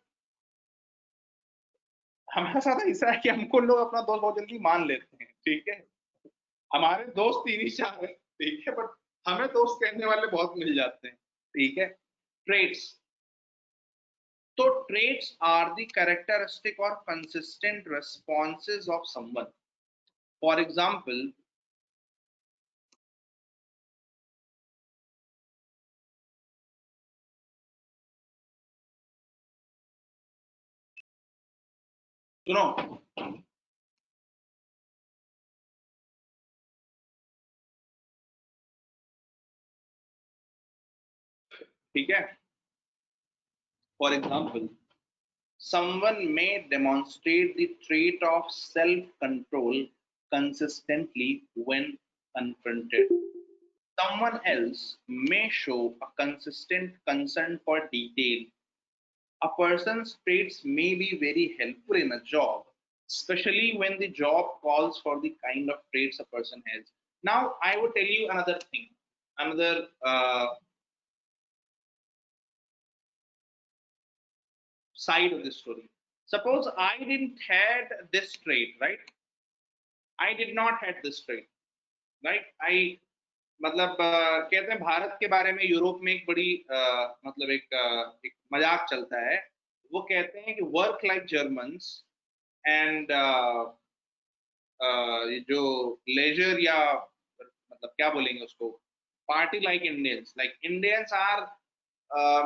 हमारे साथ ऐसा है कि हमको लोग अपना दोस्त बहुत जल्दी मान लेते हैं, ठीक है. हमारे दोस्त 3 ही 4 हैं, ठीक है, बट हमें दोस्त कहने वाले बहुत मिल जाते हैं, ठीक है. ट्रेड्स, तो traits are the characteristic or consistent responses of someone. For example, सुनो, ठीक है? For example, someone may demonstrate the trait of self-control consistently when confronted. Someone else may show a consistent concern for detail. A person's traits may be very helpful in a job, especially when the job calls for the kind of traits a person has. Now, I would tell you another thing, another side of the story. Suppose I didn't had this trait, right? I did not had this trait, right? I मतलब कहते हैं भारत के बारे में यूरोप में एक बड़ी मतलब एक मजाक चलता है. वो कहते हैं कि वर्क लाइक जर्मन्स एंड जो लेजर या मतलब क्या बोलेंगे उसको, party like Indians are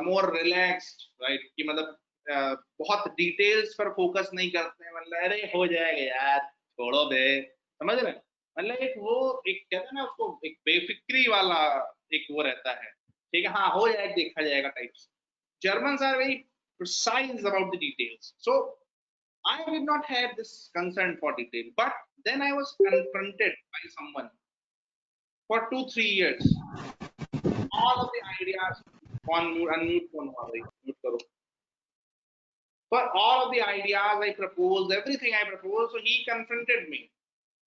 more relaxed, right? कि मतलब बहुत डिटेल्स पर फोकस नहीं करते हैं, मतलब अरे हो जाएगा यार, छोड़ो बे, समझ रहे हैं? मतलब एक वो एक कहते हैं ना उसको, एक बेफिक्री वाला एक वो रहता है, ठीक है, हाँ हो जाएगा, देखा जाएगा types. Germans are very precise about the details. So I did not have this concern for detail, but then I was confronted by someone for 2-3 years. All of the ideas on mute, unmute phone, mute karo. For all of the ideas I proposed, everything I proposed, so he confronted me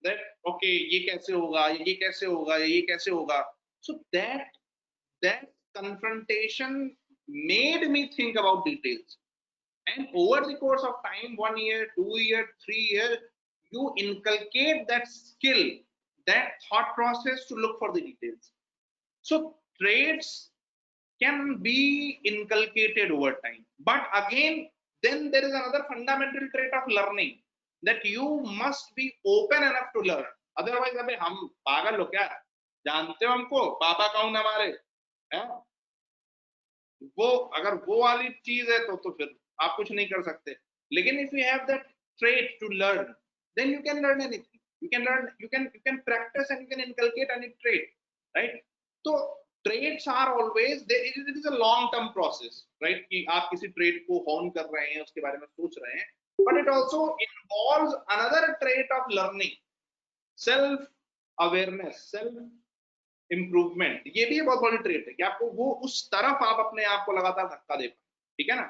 that okay, ये कैसे होगा, ये कैसे होगा, ये कैसे होगा. So that confrontation made me think about details. And over the course of time, 1 year, 2 year, 3 year, you inculcate that skill, that thought process to look for the details. So traits can be inculcated over time. But again, then there is another fundamental trait of learning, that you must be open enough to learn. Otherwise, अबे हम पागल हो क्या? जानते हो हमको, पापा कौन हमारे? वो अगर वो वाली चीज है तो फिर आप कुछ नहीं कर सकते. लेकिन if you have that trait to learn, then you can learn anything. You can learn, you can practice and you can inculcate any trait, right? So traits are always there. It is a long term process, right? कि आप किसी trait को hone कर रहे हैं, उसके बारे में सोच रहे हैं, but it also involves another trait of learning, self awareness, self improvement. ये भी बहुत बड़ी ट्रेट है कि आपको वो उस तरफ आप अपने आप को लगातार धक्का दे पाए, ठीक है ना?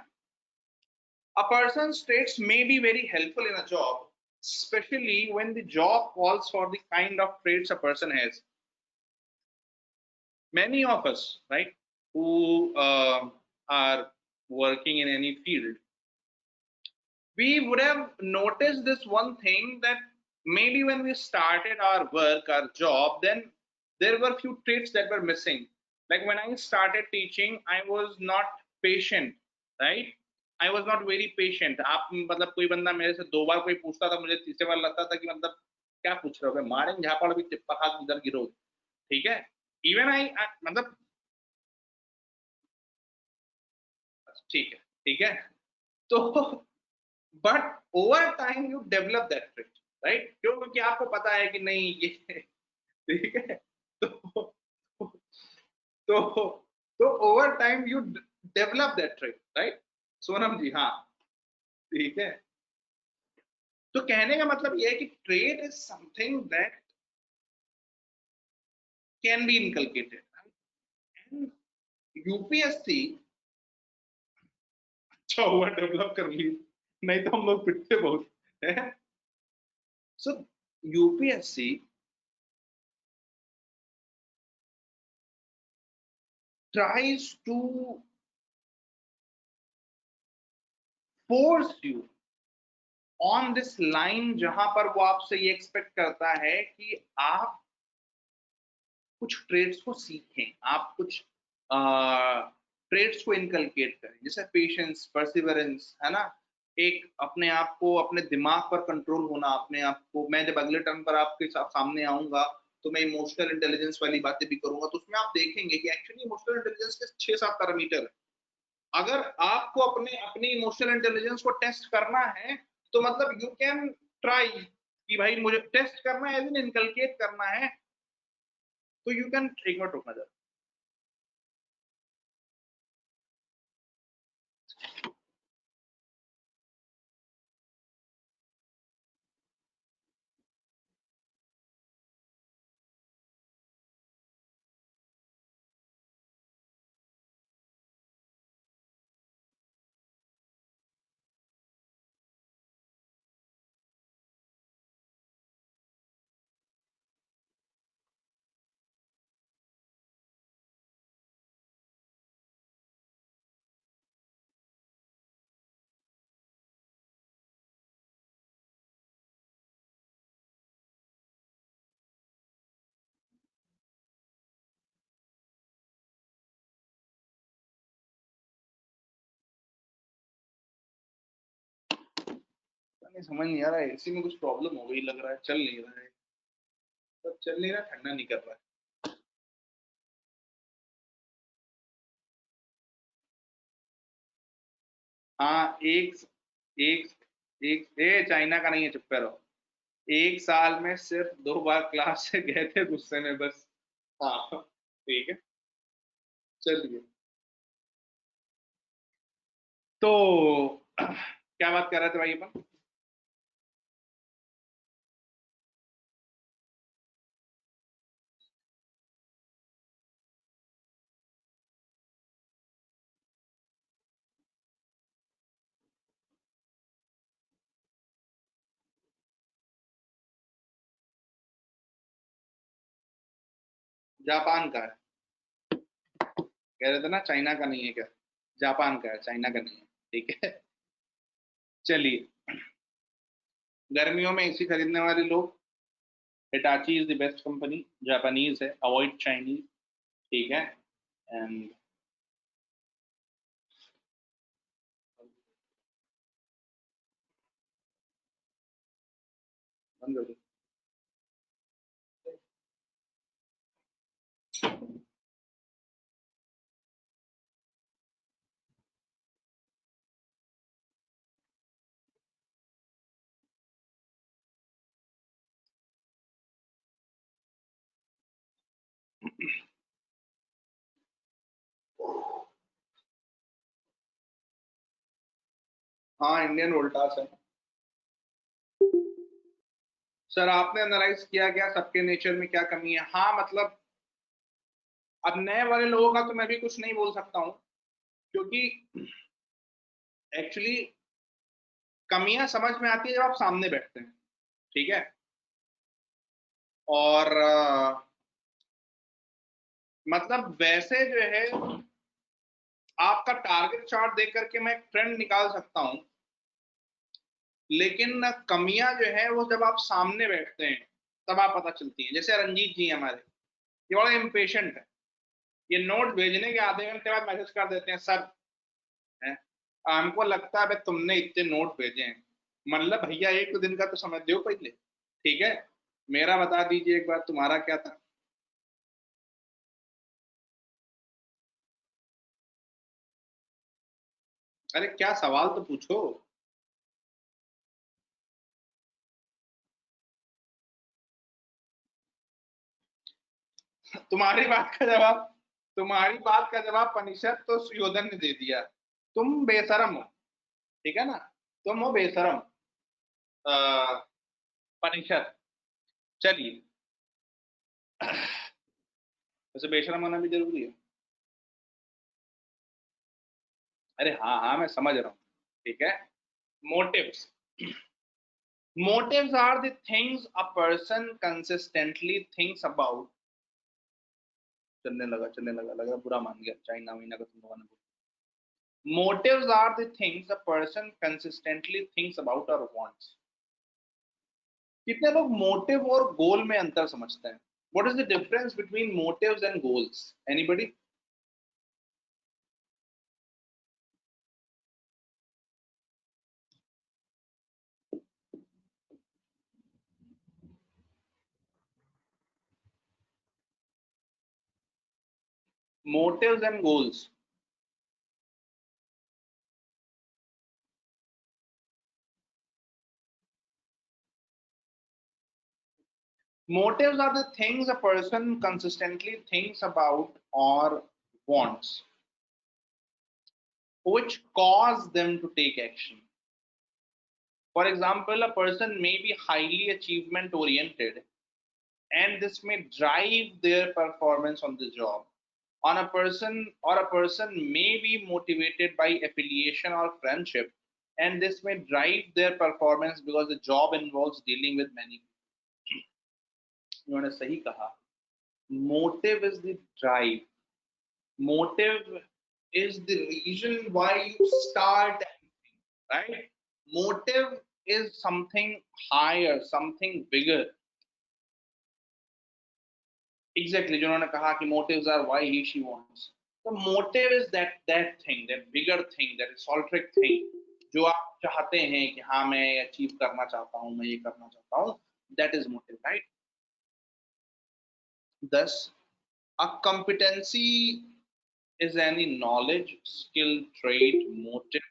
A person's traits may be very helpful in a job, especially when the job calls for the kind of traits a person has. Many of us, right, who are working in any field, we would have noticed this one thing, that maybe when we started our work, our job, then there were few traits that were missing. Like when I started teaching, I was not patient, right? I was not very patient. आप मतलब कोई बंदा मेरे से 2 बार कोई पूछता था, मुझे तीसरे बार लगता था कि मतलब क्या पूछ रहे हो, मारेंगे झापड़ भी, टिप्पा खा इधर गिरो, ठीक है? इवन आई मतलब ठीक है. तो but over time you develop that trait, right? क्यों? क्योंकि आपको पता है कि नहीं ये ठीक है. तो over time you develop that trait, right? Sonam ji, हाँ, ठीक है. तो कहने का मतलब यह है कि trait is something that can be inculcated. And UPSC अच्छा हुआ डेवलप कर ली, नहीं तो हम लोग पिटते बहुत है. सो UPSC tries to force you on this line, जहां पर वो आपसे ये एक्सपेक्ट करता है कि आप कुछ ट्रेड्स को सीखें, आप कुछ ट्रेड्स को इनकलकेट करें, जैसे पेशेंस, परसिवरेंस, है ना, एक अपने आप को, अपने दिमाग पर कंट्रोल होना, अपने आप को, मैं जब अगले टर्न पर आपके सामने आऊंगा तो मैं इमोशनल इंटेलिजेंस वाली बातें भी करूंगा, तो उसमें आप देखेंगे कि एक्चुअली इमोशनल इंटेलिजेंस के 6-7 पैरामीटर है। अगर आपको अपने अपनी इमोशनल इंटेलिजेंस को टेस्ट करना है तो मतलब यू कैन ट्राई कि भाई मुझे टेस्ट करना है, एज इन इनकलकेट करना है, तो यू कैन, एक मिनट रुकना जरा। नहीं समझ नहीं आ रहा है, एसी में कुछ प्रॉब्लम हो गई लग रहा है, चल नहीं रहा है, सब चल नहीं रहा, ठंडा नहीं कर रहा है। हाँ, एक एक एक चाइना का नहीं है, चुप पे रहो। 1 साल में सिर्फ 2 बार क्लास से गए थे गुस्से में बस। हाँ ठीक है, चलिए। तो क्या बात कर रहे थे भाई अपन? जापान का है, कह रहे थे ना, चाइना का नहीं है क्या? जापान का है, चाइना का नहीं है, ठीक है। चलिए, गर्मियों में एसी खरीदने वाले लोग, Hitachi is the best company, Japanese है, अवॉइड चाइनीज, ठीक है। एंड बंद कर दो। हाँ, इंडियन वोल्टास है। सर आपने एनालाइज किया क्या सबके नेचर में क्या कमी है? हाँ मतलब अब नए वाले लोगों का तो मैं भी कुछ नहीं बोल सकता हूँ, क्योंकि एक्चुअली कमियां समझ में आती है जब आप सामने बैठते हैं, ठीक है। और मतलब वैसे जो है आपका टारगेट चार्ट देख करके मैं एक ट्रेंड निकाल सकता हूँ, लेकिन कमियां जो है वो जब आप सामने बैठते हैं तब आप पता चलती हैं। जैसे रंजीत जी हमारे, ये बड़ा इम्पेशेंट है, ये नोट भेजने के आधे घंटे बाद मैसेज कर देते हैं, सर है, हमको लगता है भाई तुमने इतने नोट भेजे हैं, मतलब भैया 1 दिन का तो समय दो पहले, ठीक है। मेरा बता दीजिए एक बार, तुम्हारा क्या था? अरे क्या सवाल तो पूछो। तुम्हारी बात का जवाब पनिशर तो सुयोधन ने दे दिया, तुम बेशरम हो, ठीक है ना, तुम हो बेशरम पनिशर। चलिए, वैसे बेशरम होना भी जरूरी है। अरे हाँ हाँ मैं समझ रहा हूँ, ठीक है। Motives, motives are the things a person consistently thinks about। चलने लगा लगा बुरा मान गया, चाइना मीना का तुम लोगों ने। motives are the things a person consistently thinks about or wants। कितने लोग मोटिव और गोल में अंतर समझते हैं? what is the difference between motives and goals? anybody? motives and goals. Motives are the things a person consistently thinks about or wants, which cause them to take action. For example, a person may be highly achievement oriented, and this may drive their performance on the job. A person may be motivated by affiliation or friendship, and this may drive their performance because the job involves dealing with many people. उन्होंने सही कहा, motive is the drive, motive is the reason why you start anything, right? Motive is something higher, something bigger. Exactly, जिन्होंने कहा कि motives are why she wants. The motive is that thing, that bigger thing, that exalted thing, जो आप चाहते हैं कि हाँ मैं अचीव करना चाहता हूँ, मैं ये करना चाहता हूँ, that is motive, right? Thus, a competency is any knowledge, skill, trait, motive,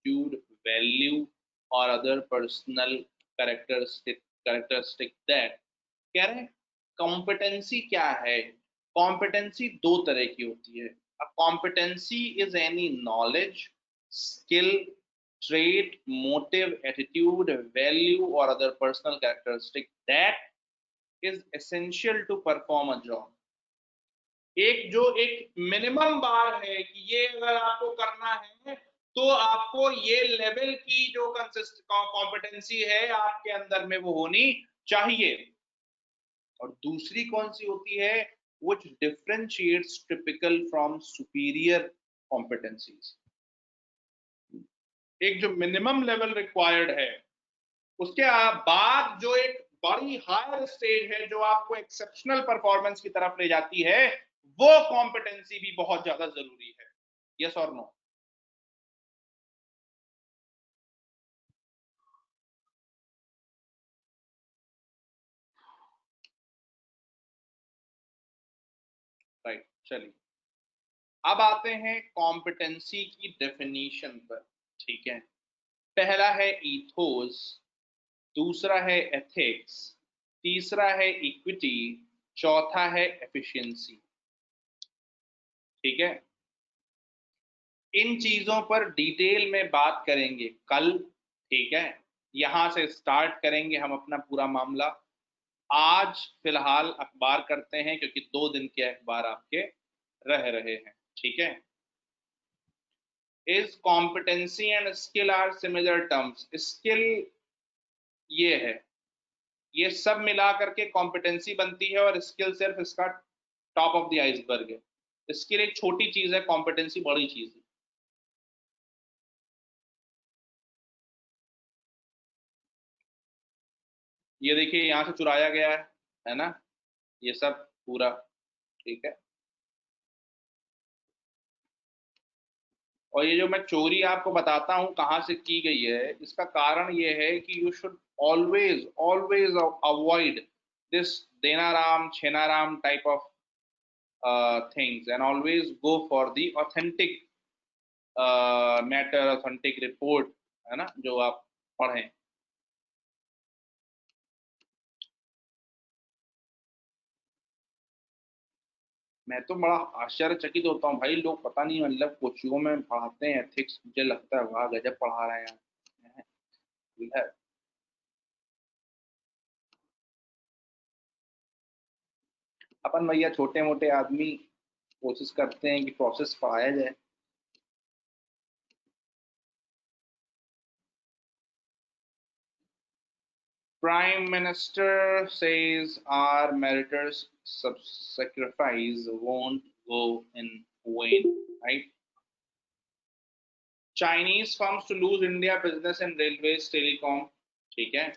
attitude, value, or other personal characteristic that कह रहे हैं कॉम्पिटेंसी क्या है? कॉम्पिटेंसी दो तरह की होती है. A competency is any knowledge, skill, trait, motive, attitude, value, or other personal characteristic that is essential to perform a job. एक मिनिमम बार है कि ये अगर आपको करना है तो आपको ये लेवल की जो कॉम्पिटेंसी है आपके अंदर में वो होनी चाहिए. और दूसरी कौन सी होती है? which differentiates typical from superior competencies. एक जो मिनिमम लेवल रिक्वायर्ड है उसके बाद जो एक बड़ी हायर स्टेज है जो आपको एक्सेप्शनल परफॉर्मेंस की तरफ ले जाती है, वो कॉम्पिटेंसी भी बहुत ज्यादा जरूरी है. यस और नो? राइट, चलिए अब आते हैं कॉम्पिटेंसी की डेफिनेशन पर. ठीक है, पहला है ईथोस, दूसरा है एथिक्स, तीसरा है इक्विटी, चौथा है एफिशिएंसी. ठीक है, इन चीजों पर डिटेल में बात करेंगे कल. ठीक है, यहां से स्टार्ट करेंगे हम अपना पूरा मामला. आज फिलहाल अखबार करते हैं क्योंकि 2 दिन के अखबार आपके रह रहे हैं. ठीक है, is competency and skill are similar terms. Skill ये है, ये सब मिला करके कॉम्पिटेंसी बनती है और स्किल सिर्फ इसका टॉप ऑफ द आइसबर्ग है. स्किल एक छोटी चीज है, कॉम्पिटेंसी बड़ी चीज है. ये देखिए यहां से चुराया गया है ना, ये सब पूरा. ठीक है, और ये जो मैं चोरी आपको बताता हूं कहां से की गई है, इसका कारण ये है कि you should always always avoid this देनाराम छेनाराम type of things and always go for the authentic matter, authentic report, है ना, जो आप पढ़ें. मैं तो बड़ा आश्चर्यचकित होता हूँ भाई, लोग पता नहीं मतलब कोचिंगों में पढ़ाते हैं एथिक्स, मुझे लगता है वाह गजब पढ़ा रहे हैं. अपन भैया छोटे मोटे आदमी कोशिश करते हैं कि प्रोसेस पढ़ाया जाए. Prime Minister says our meritors sacrifice won't go in vain, right? Chinese firms to lose India business in railways, telecom. ठीक है,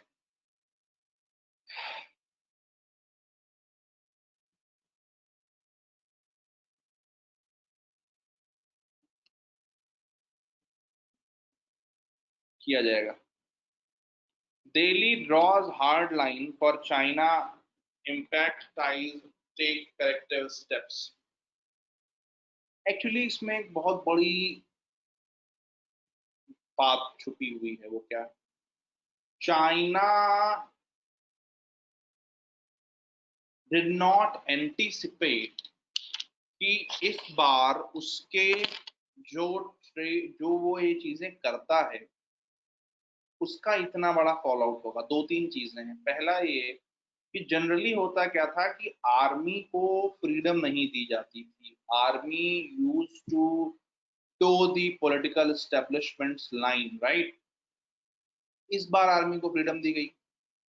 किया जाएगा. Delhi draws hard line for China impact ties, take corrective steps. Actually इसमें एक बहुत बड़ी बात छुपी हुई है। वो क्या? चाइना डिड नॉट एंटीसिपेट कि इस बार उसके जो जो वो ये चीजें करता है उसका इतना बड़ा फॉल आउट होगा। दो तीन चीजें हैं। पहला ये कि जनरली होता क्या था कि आर्मी को फ्रीडम नहीं दी जाती थी। Army use to tow the political establishments line, right? इस बार आर्मी को फ्रीडम दी गई,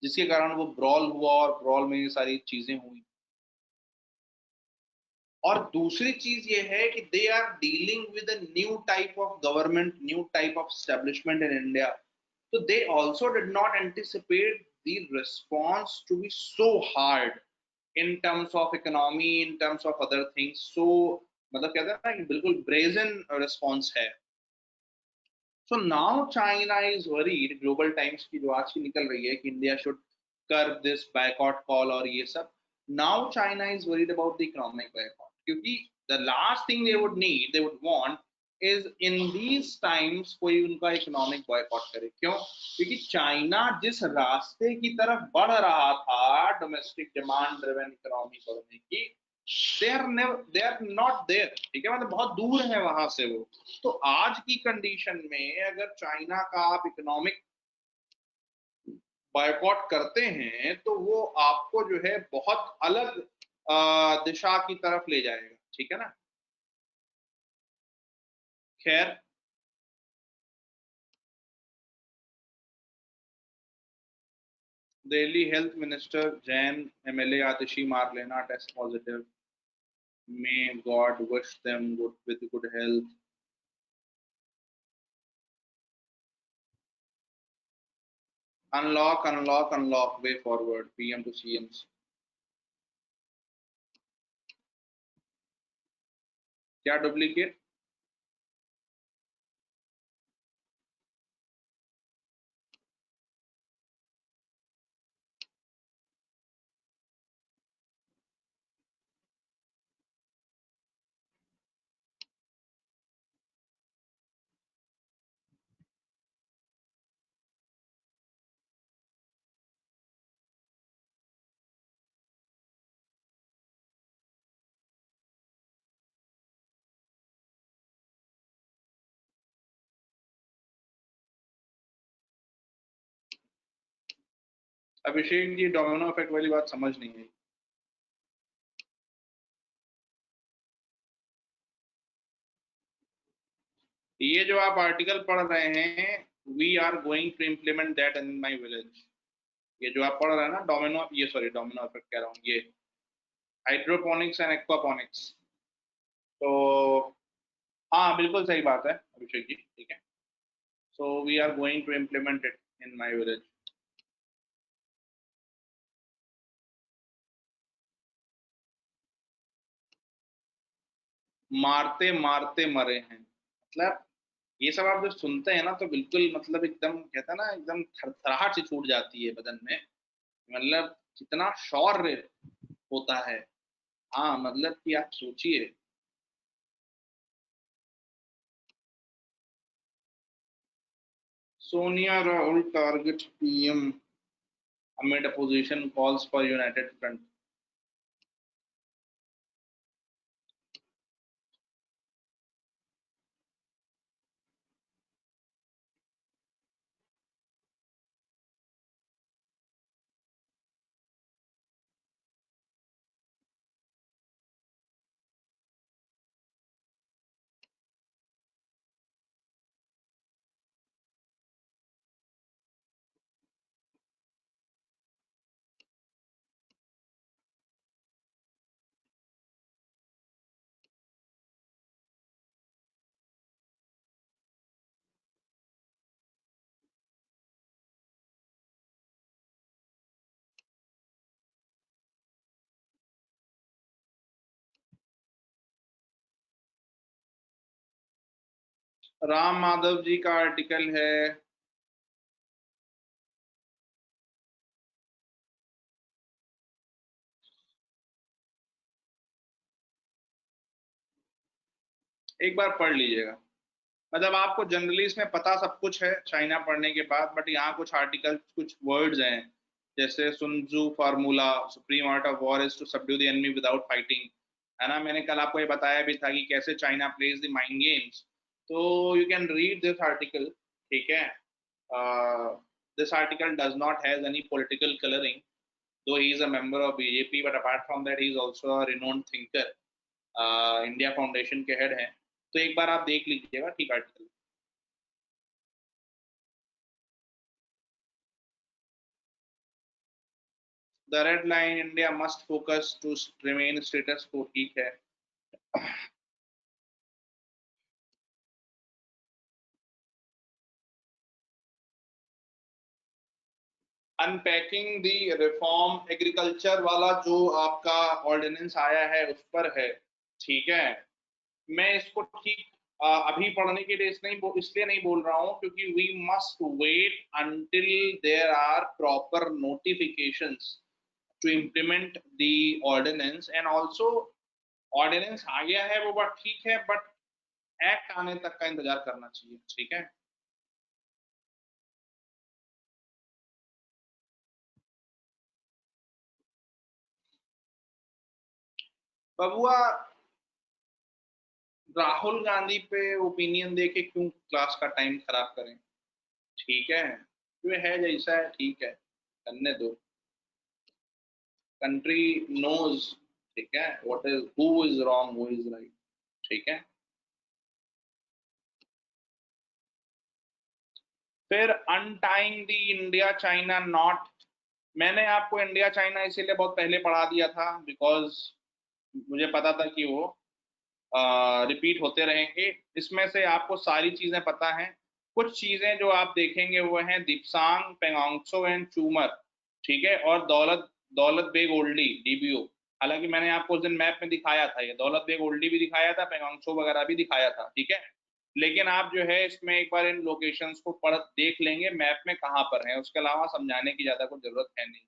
जिसके कारण वो ब्रॉल हुआ और ब्रॉल में ये सारी चीजें हुई। और दूसरी चीज ये है कि they are dealing with a new type of government, new type of establishment in India. So they also did not anticipate the response to be so hard in terms of economy, in terms of other things. So मतलब कहते हैं ना कि बिल्कुल brazen response है। So now China is worried, Global Times की जो आज की निकल रही है कि India should curb this boycott call और ये सब। Now China is worried about the economic boycott, क्योंकि the last thing they would need, they would want is in these times कोई उनका इकोनॉमिक बॉयकॉट करे। क्यों? क्योंकि चाइना जिस रास्ते की तरफ बढ़ रहा था डोमेस्टिक डिमांड ड्रिवन इकोनॉमी बढ़ने की, दे आर नॉट देयर। ठीक है, मतलब बहुत दूर है वहां से वो। तो आज की कंडीशन में अगर चाइना का आप इकोनॉमिक बॉयकॉट करते हैं तो वो आपको जो है बहुत अलग दिशा की तरफ ले जाएगा। ठीक है ना? खैर, Delhi health minister Jain MLA Atishi Marlena test positive. May God wish them good with good health. Unlock unlock unlock way forward, PM to CM. क्या duplicate? Abhishek ji, domino effect वाली बात समझ नहीं आई। ये जो आप आर्टिकल पढ़ रहे हैं, we are going to implement that in my village. ये जो आप पढ़ रहे हैं ना, डोमिनो, ये सॉरी डोमिनो इफेक्ट कह रहा हूँ, ये हाइड्रोपोनिक्स एंड एक्वापोनिक्स। तो हाँ, बिल्कुल सही बात है अभिषेक जी। ठीक है, so we are going to implement it in my village. मारते मारते मरे हैं, मतलब ये सब आप जब सुनते हैं ना तो बिल्कुल मतलब एकदम कहते हैं ना, एकदम थरथराहट सी छूट जाती है बदन में। मतलब कितना शौर्य होता है। हाँ, मतलब कि आप सोचिए। Sonia Rahul target PM amid opposition calls for united front। Ram Madhav ji का आर्टिकल है। एक बार पढ़ लीजिएगा। मतलब आपको जनरली इसमें पता सब कुछ है चाइना पढ़ने के बाद, बट यहाँ कुछ आर्टिकल, कुछ वर्ड्स हैं, जैसे Sun Tzu formula, supreme art of war is to subdue the enemy without fighting, है ना। मैंने कल आपको ये बताया भी था कि कैसे China plays the mind games. तो you can read this article, ठीक है। This article does not has any political colouring, though he is a member of BJP, but apart from that he is also a renowned thinker, India foundation के हेड हैं। तो एक बार आप देख लीजिएगा, ठीक article. The red line, India must focus to remain status quo, ठीक है। अनपैकिंग दी रिफॉर्म, एग्रीकल्चर वाला जो आपका ऑर्डिनेंस आया है उस पर है, ठीक है। मैं इसको ठीक अभी पढ़ने के लिए इसलिए नहीं बोल रहा हूँ क्योंकि we must wait until there are proper notifications to implement the ordinance. And also ordinance आ गया है वो बात ठीक है, बट एक्ट आने तक का इंतजार करना चाहिए, ठीक है। बबुआ, राहुल गांधी पे ओपिनियन देके क्यों क्लास का टाइम खराब करें, ठीक है। जो है जैसा है ठीक है, करने दो। कंट्री नोज, ठीक है, what is, who is wrong, who is right, ठीक है। फिर अनटाइंग द इंडिया चाइना नॉट, मैंने आपको इंडिया चाइना इसीलिए बहुत पहले पढ़ा दिया था बिकॉज मुझे पता था कि वो रिपीट होते रहेंगे। इसमें से आपको सारी चीजें पता हैं। कुछ चीजें जो आप देखेंगे वो हैं दिप्सांग, पेंगोंगसो एंड चूमर, ठीक है, और दौलत दौलत बेग ओल्डी, DBO। हालांकि मैंने आपको उस दिन मैप में दिखाया था, ये दौलत बेग ओल्डी भी दिखाया था, पेंगोंगसो वगैरह भी दिखाया था, ठीक है। लेकिन आप जो है इसमें एक बार इन लोकेशंस को पढ़ देख लेंगे मैप में कहाँ पर है, उसके अलावा समझाने की ज्यादा कुछ जरूरत है नहीं।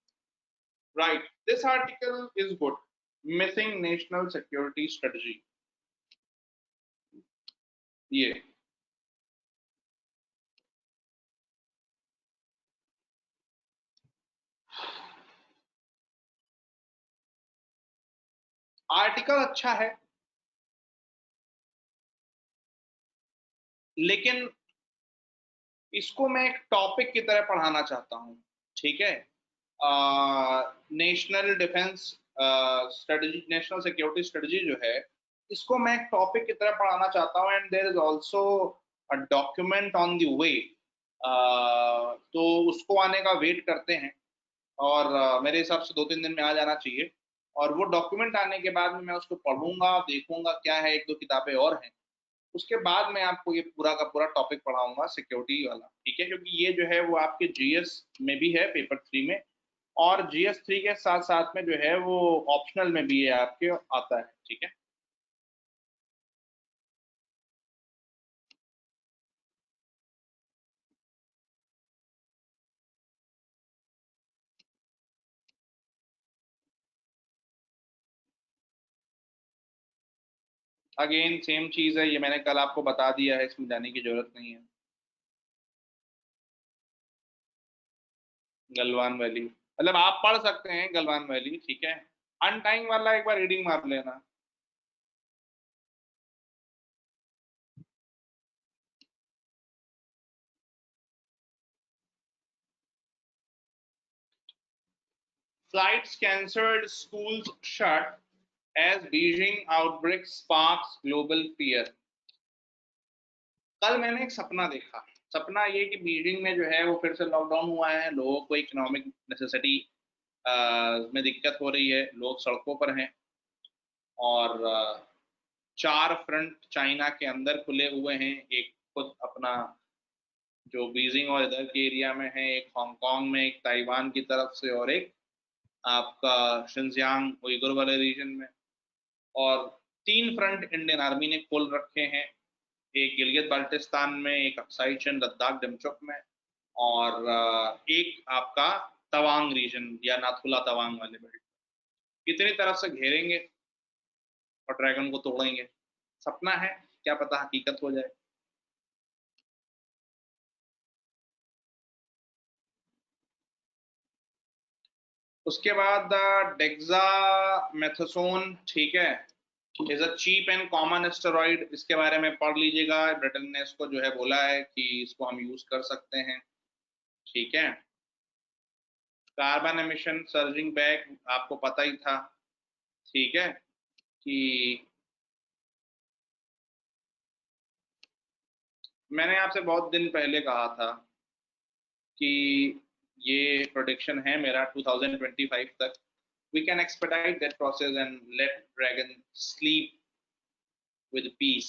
Right, this article is good, missing national security strategy, ये आर्टिकल अच्छा है, लेकिन इसको मैं एक टॉपिक की तरह पढ़ाना चाहता हूं, ठीक है। National defence strategy, national security strategy जो है, इसको मैं एक टॉपिक की तरह पढ़ाना चाहता हूं। And there is also a document on the way, तो उसको आने का वेट करते हैं। और मेरे हिसाब से 2-3 दिन में आ जाना चाहिए। और वो डॉक्यूमेंट आने के बाद में मैं उसको पढ़ूंगा, देखूंगा क्या है, 1-2 किताबें और हैं। उसके बाद मैं आपको ये पूरा का पूरा टॉपिक पढ़ाऊंगा सिक्योरिटी वाला, ठीक है। क्योंकि ये जो है वो आपके GS में भी है, पेपर 3 में, और GS 3 के साथ साथ में जो है वो ऑप्शनल में भी है आपके, आता है, ठीक है। अगेन सेम चीज है, ये मैंने कल आपको बता दिया है, इसमें जाने की जरूरत नहीं है। गलवान वैली, मतलब आप पढ़ सकते हैं गलवान वैली, ठीक है। अनटाइंग वाला एक बार रीडिंग मार लेना। Flights cancelled, schools shut as Beijing outbreak sparks global fear। कल मैंने एक सपना देखा। सपना ये कि बीजिंग में जो है वो फिर से लॉकडाउन हुआ है, लोगों को इकोनॉमिक नेसेसिटी में दिक्कत हो रही है, लोग सड़कों पर हैं। और 4 फ्रंट चाइना के अंदर खुले हुए हैं, एक खुद अपना जो बीजिंग और इधर के एरिया में है, एक हांगकांग में, एक ताइवान की तरफ से, और एक आपका शिनजियांग उइगुर वाले रीजन में। और 3 फ्रंट इंडियन आर्मी ने खोल रखे हैं, एक गिलगित बाल्टिस्तान में, एक अक्साई चिन लद्दाख डेमचोक में, और एक आपका तवांग रीजन या नाथुला तवांग वाले बेल्ट। इतनी तरफ से घेरेंगे और ड्रैगन को तोड़ेंगे। सपना है, क्या पता हकीकत हो जाए। उसके बाद डेक्सामेथासोन, ठीक है, is a cheap and common steroid. इसके बारे में पढ़ लीजिएगा, ब्रिटेन ने इसको जो है बोला है कि इसको हम यूज कर सकते हैं, ठीक है। कार्बन एमिशन सर्जिंग बैक, आपको पता ही था, ठीक है, कि मैंने आपसे बहुत दिन पहले कहा था कि ये प्रोडिक्शन है मेरा 2025 तक, we can expedite that process and let dragon sleep with peace.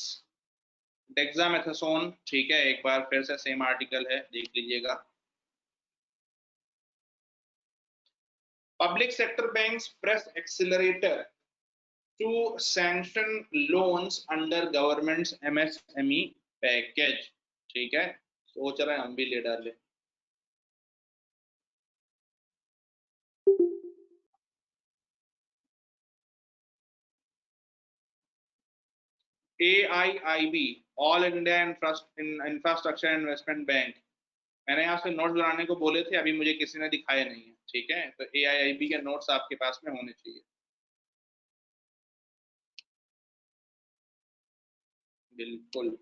Dexamethasone, ठीक है, एक बार फिर से सेम आर्टिकल है, देख लीजिएगा। Public sector banks press accelerator to sanction loans under government's MSME package, ठीक है, सोच रहे हैं हम भी ले डाले। AIIB, all India infrastructure investment bank, मैंने आपसे नोट्स बनाने को बोले थे, अभी मुझे किसी ने दिखाए नहीं है, ठीक है, तो AIIB के नोट्स आपके पास में होने चाहिए। बिल्कुल।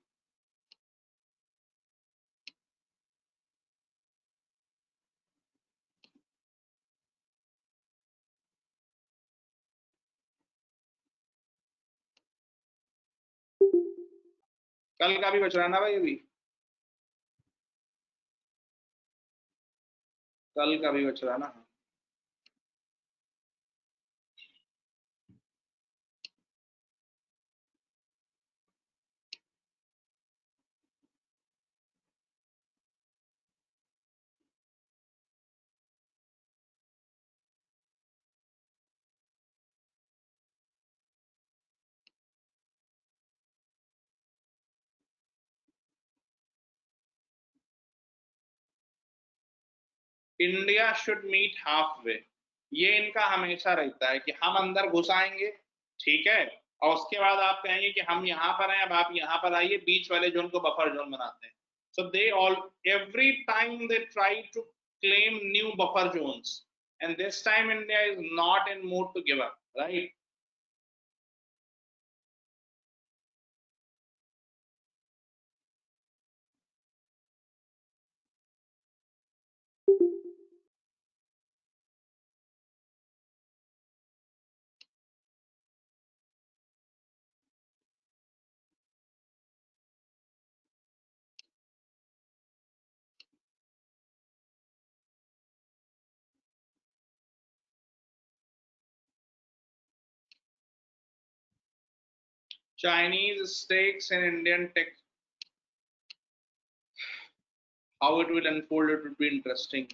कल का भी बच रहा ना भाई, अभी कल का भी बच रहा ना। India should meet half way, ये इनका हमेशा रहता है कि हम अंदर घुस आएंगे, ठीक है, और उसके बाद आप कहेंगे कि हम यहाँ पर हैं, अब आप यहाँ पर आइए, बीच वाले जोन को बफर जोन बनाते हैं। So they all every time they try to claim new buffer zones, and this time India is not in mood to give up, right? Chinese stakes in Indian tech, how it will unfold, it would be interesting.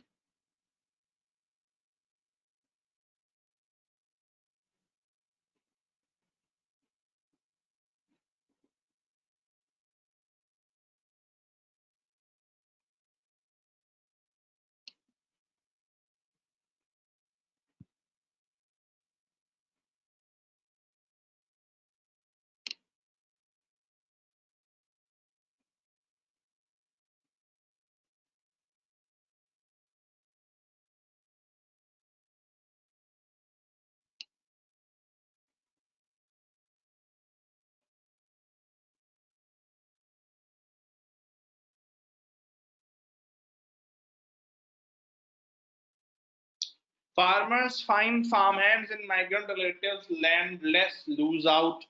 Farmers find farmhands in migrant relatives land less, lose out,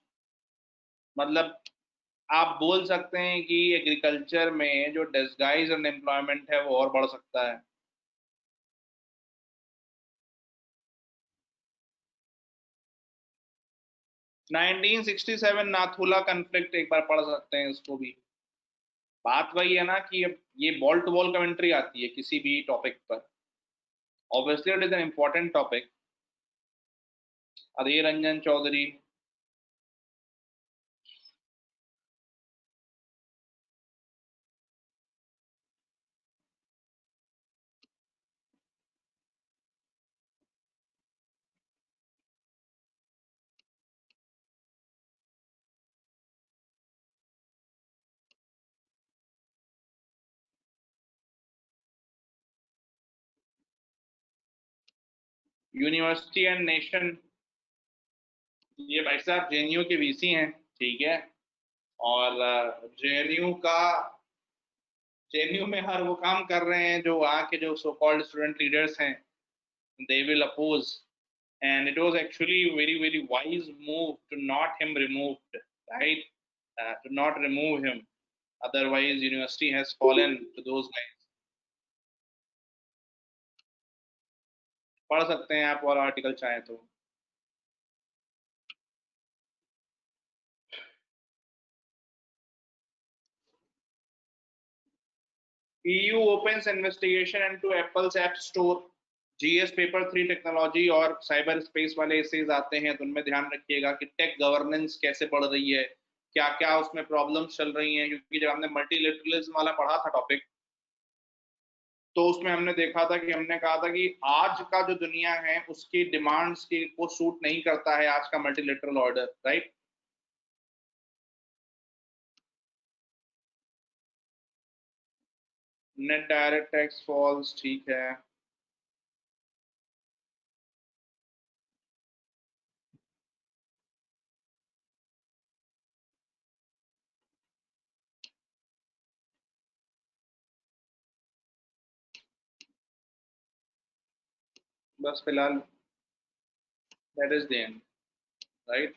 मतलब आप बोल सकते हैं कि एग्रीकल्चर में जो डिसगाइज अनएम्प्लॉयमेंट है वो और बढ़ सकता है। नाइनटीन 1967 नाथुला कन्फ्लिक्ट एक बार पढ़ सकते हैं इसको भी। बात वही है ना कि अब ये बॉल टू बॉल कमेंट्री आती है किसी भी टॉपिक पर, obviously it is an important topic. Adhir Ranjan Chowdhury, university and nation, ये भाई साहब जेएनयू के वीसी हैं, ठीक है। और जेएनयू में हर वो काम कर रहे हैं जो वहाँ के जो सो कॉल्ड स्टूडेंट लीडर्स हैं, they will oppose, and it was actually very wise move to not him removed, right? To not remove him, otherwise university has fallen to those guys. पढ़ सकते हैं आप और आर्टिकल चाहें तो। EU opens investigation into Apple's App Store, GS paper 3 technology और साइबर स्पेस वाले एसेज आते हैं, तो उनमें ध्यान रखिएगा कि टेक गवर्नेंस कैसे बढ़ रही है, क्या क्या उसमें प्रॉब्लम्स चल रही हैं। क्योंकि जब हमने मल्टीलेटरलिज्म वाला पढ़ा था टॉपिक, तो उसमें हमने देखा था कि हमने कहा था कि आज का जो दुनिया है उसकी डिमांड्स को सूट नहीं करता है आज का multilateral order, right. Net direct tax falls, ठीक है। बस फिलहाल that is the end, right.